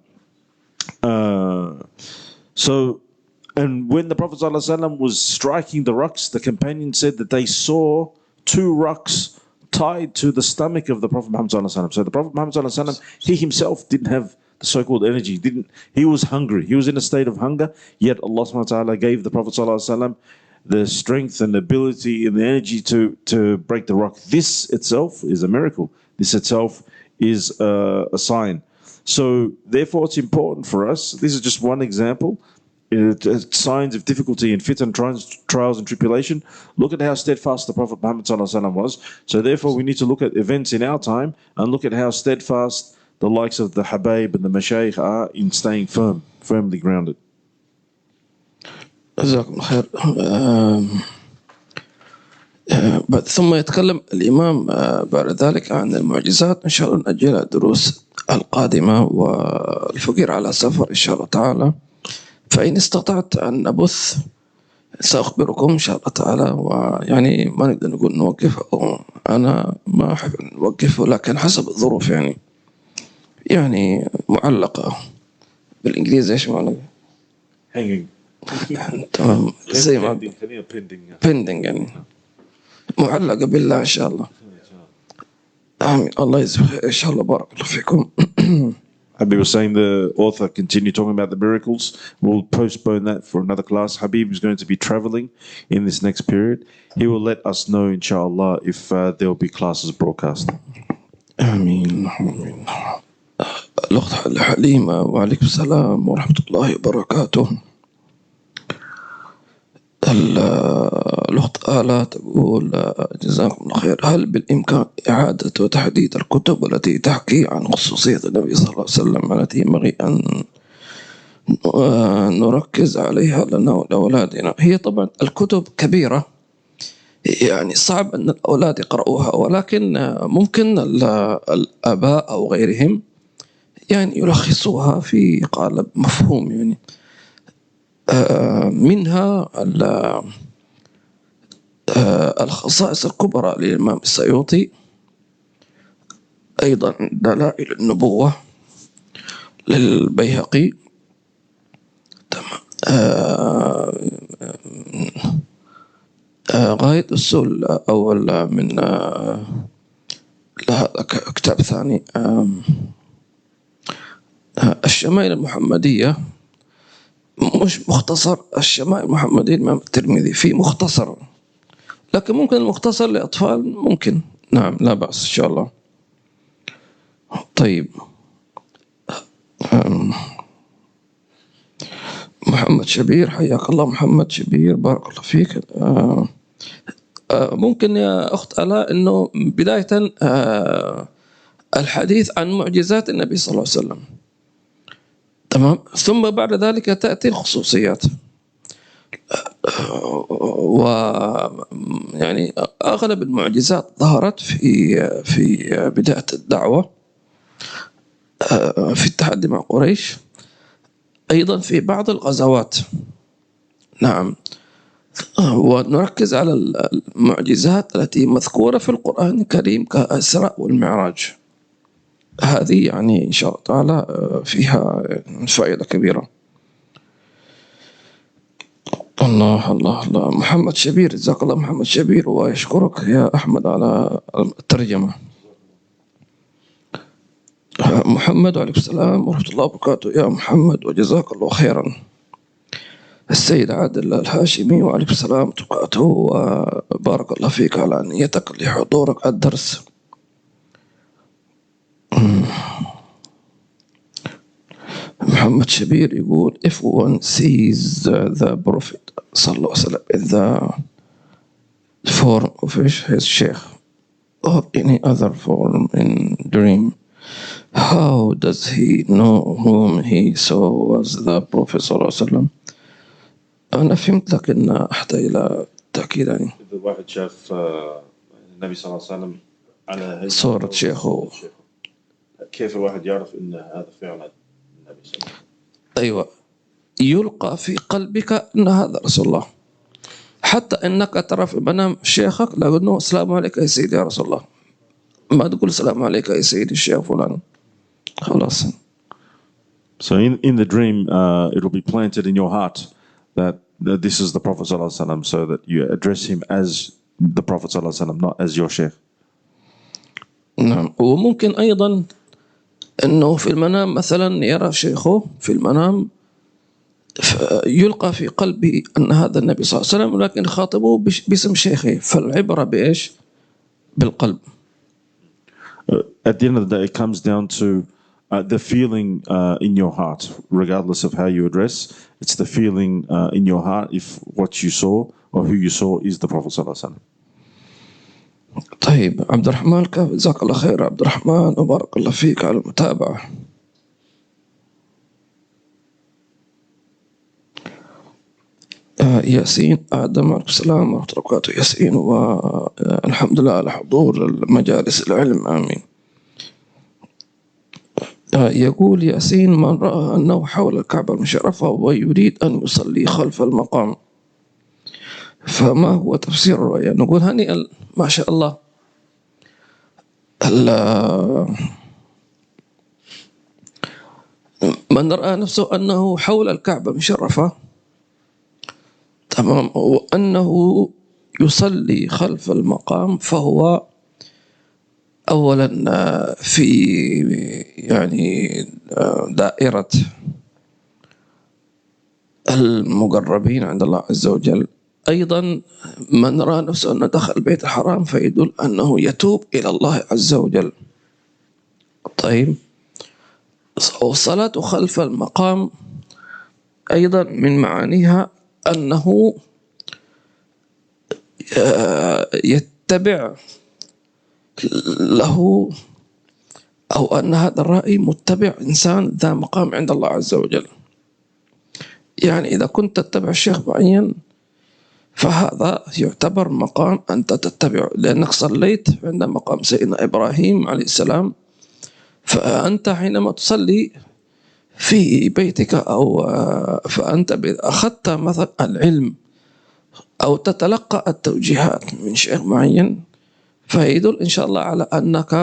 And when the Prophet ﷺ was striking the rocks, the companions said that they saw 2 rocks tied to the stomach of the Prophet Muhammad ﷺ. So the Prophet Muhammad ﷺ, he himself didn't have the so-called energy. He was hungry. He was in a state of hunger. Yet Allah subhanahu wa ta'ala gave the Prophet ﷺ the strength and ability and the energy to break the rock. This itself is a miracle. This itself is a sign. So therefore it's important for us. This is just one example. Signs of difficulty in fitan, trials and tribulation. Look at how steadfast the Prophet Muhammad ﷺ was. So therefore we need to look at events in our time and look at how steadfast the likes of the Habaib and the Mashayikh are in staying firmly grounded. جزاكم الله خير. بعد ثم يتكلم الإمام بعد ذلك عن المعجزات. إن شاء الله نأجلها الدروس القادمة، والفقير على سفر إن شاء الله تعالى، فإن استطعت أن أبث سأخبركم إن شاء الله تعالى. ويعني ما نقدر نقول نوقف، أو أنا ما أحب نوقف، لكن حسب الظروف يعني معلقة بالإنجليزي. إيش معنى hanging؟ تمام، زي ما pending يعني معلقة بالله إن شاء الله. آمين. الله يجزاك إن شاء الله. بارك الله فيكم. Habib was saying the author continue talking about the miracles. We'll postpone that for another class. Habib is going to be traveling in this next period. He will let us know, inshallah, if there will be classes broadcast. آمين آمين. الأخت الحليمة، وعليكم السلام ورحمة الله وبركاته. الأخت آلاء تقول جزاكم الله خير، هل بالإمكان إعادة وتحديث الكتب التي تحكي عن خصوصية النبي صلى الله عليه وسلم التي ينبغي أن نركز عليها لنا ولأولادنا؟ هي طبعا الكتب كبيرة، يعني صعب أن الأولاد يقرؤوها، ولكن ممكن الآباء أو غيرهم يعني يلخصوها في قالب مفهوم. يعني منها الخصائص الكبرى للإمام السيوطي، أيضا دلائل النبوة للبيهقي، غاية السؤال الأول من كتاب ثاني، الشمائل المحمدية، مش مختصر، الشمائل المحمدية الإمام الترمذي في مختصر، لكن ممكن المختصر لأطفال ممكن، نعم لا بأس إن شاء الله. طيب، محمد شبير، حياك الله محمد شبير، بارك الله فيك. ممكن يا أخت آلاء أنه بداية الحديث عن معجزات النبي صلى الله عليه وسلم، تمام، ثم بعد ذلك تأتي الخصوصيات. ويعني أغلب المعجزات ظهرت في بداية الدعوة، في التحدي مع قريش، أيضا في بعض الغزوات، نعم. ونركز على المعجزات التي مذكورة في القرآن الكريم كالإسراء والمعراج. هذه يعني إن شاء الله تعالى فيها فائدة كبيرة. الله الله الله. محمد شبير، جزاك الله محمد شبير، ويشكرك يا أحمد على الترجمة. محمد، وعليكم السلام ورحمة الله وبركاته يا محمد، وجزاك الله خيرا. السيد عادل الهاشمي، وعليكم السلام ورحمة الله وبركاته، وبارك الله فيك على نيتك لحضورك الدرس. محمد شبير يقول if one sees the Prophet صلى الله عليه وسلم in the form of his sheikh or any other form in dream, how does he know whom he saw was the Prophet صلى الله عليه وسلم؟ أنا فهمت لكن أحتاج إلى تأكيد يعني. إذا الواحد شاف النبي صلى الله عليه وسلم على صورة شيخه، كيف الواحد يعرف أن هذا فعلا النبي صلى الله عليه وسلم؟ أيوة، يلقى في قلبك أن هذا رسول الله، حتى إنك ترى في منام شيخك لأنه السلام عليك يا سيدي يا رسول الله، ما تقول السلام عليك يا سيدي الشيخ فلان، خلاص. So in the dream, it'll be planted in your heart that this is the Prophet sallallahu alaihi wasallam, so that you address him as the Prophet sallallahu alaihi wasallam, not as your sheikh. نعم. وممكن أيضا أنه في المنام مثلا يرى شيخه في المنام يلقى في قلبه أن هذا النبي صلى الله عليه وسلم، ولكن خاطبه باسم شيخه، فالعبرة بإيش؟ بالقلب. At the end of the day, it comes down to the feeling in your heart, regardless of how you address. It's the feeling in your heart if what you saw or who you saw is the Prophet sallallahu alaihi wasallam. طيب عبد الرحمن، جزاك الله خير عبد الرحمن وبارك الله فيك على المتابعة. ياسين آدم، عليكم السلام ورحمة الله وبركاته ياسين، والحمد لله على حضور المجالس العلم، آمين. يقول ياسين: من رأى أنه حول الكعبة المشرفة ويريد أن يصلي خلف المقام فما هو تفسير الرؤيا؟ نقول هنيئا ما شاء الله. من رأى نفسه أنه حول الكعبة المشرفة تمام وأنه يصلي خلف المقام فهو أولا في يعني دائرة المقربين عند الله عز وجل. أيضا من رأى نفسه أنه دخل البيت الحرام فيدل أنه يتوب إلى الله عز وجل. طيب، والصلاة خلف المقام أيضا من معانيها أنه يتبع له، أو أن هذا الرأي متبع إنسان ذا مقام عند الله عز وجل. يعني إذا كنت تتبع الشيخ معين فهذا يعتبر مقام أنت تتبعه، لأنك صليت عند مقام سيدنا إبراهيم عليه السلام، فأنت حينما تصلي في بيتك أو فأنت أخذت مثلا العلم أو تتلقى التوجيهات من شيخ معين، فيدل إن شاء الله على أنك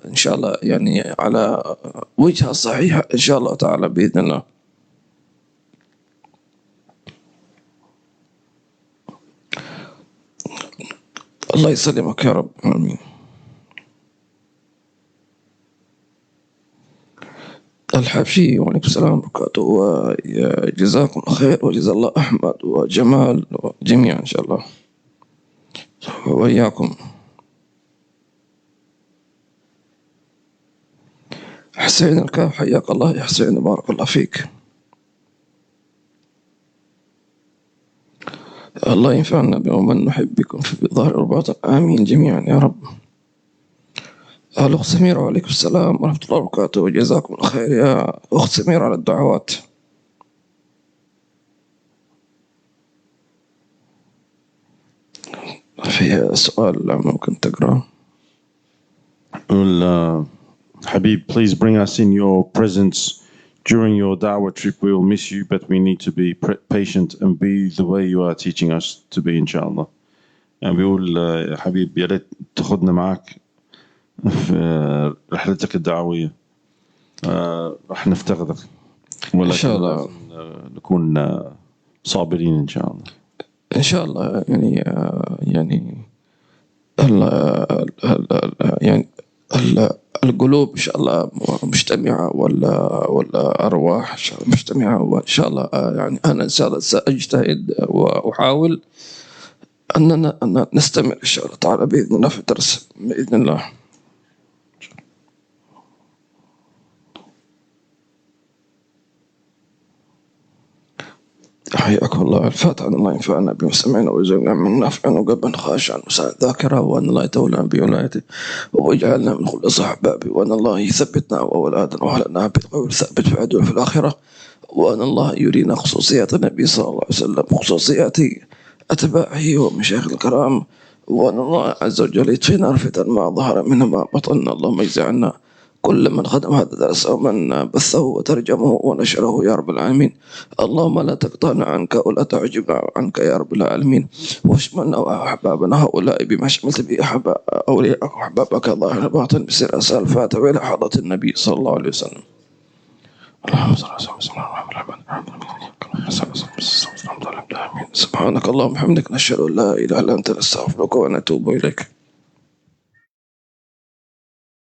إن شاء الله يعني على وجهة صحيحة إن شاء الله تعالى بإذن الله. الله يسلمك يا رب، آمين. الحبشي، وعليكم السلام وبركاته، وجزاكم خير وجزا الله أحمد وجمال وجميعا إن شاء الله وإياكم. حسين الكاف، حياك الله يا حسين، بارك الله فيك. الله ينفعنا بمن نحب بكم في الظاهر والباطن، آمين جميعا يا رب. الأخت سميرة، وعليكم السلام ورحمة الله وبركاته، وجزاكم الله خير يا أخت سميرة على الدعوات. في سؤال ممكن تقرأ؟ Habib, please bring us in your presence during your da'wah trip. We will miss you, but we need to be patient and be the way you are teaching us to be, inshallah. يعني بيقول يا حبيب، يا ريت تاخذنا معك في رحلتك الدعوية، راح نفتقدك، ولكن إن شاء الله نكون صابرين إن شاء الله. إن شاء الله. يعني القلوب إن شاء الله مجتمعة، ولا أرواح مجتمعة، وإن شاء الله يعني أنا إن شاء الله سأجتهد وأحاول أننا نستمر إن شاء الله تعالى بإذن الله في الدرس بإذن الله. حياكم الله. الفاتحة. أن الله ينفعنا بما سمعنا ويزيدنا من نافعا وقلبا خاشعا وسعا ذاكرا، وأن الله يتولى بولايته ويجعلنا من خلص أحبابه، وأن الله يثبتنا وأولادنا وأهلنا بالقول الثابت في العدل في الآخرة، وأن الله يرينا خصوصيات النبي صلى الله عليه وسلم وخصوصيات أتباعه ومشايخ الكرام، وأن الله عز وجل يطفينا الفتن ما ظهر منها ما بطن. اللهم اجزي عنا كل من خدم هذا الدرس ومن بثه وترجمه ونشره يا رب العالمين. اللهم لا تقطعنا عنك ولا تعجبنا عنك يا رب العالمين، واشملنا وأحبابنا هؤلاء بما شملت به أولياءك وأحبابك ظاهر باطن بسر أسال الفاتحة إلى حضرة النبي صلى الله عليه وسلم. اللهم صل على سبحانك اللهم وبحمدك، نشهد أن لا إله إلا أنت، نستغفرك ونتوب إليك.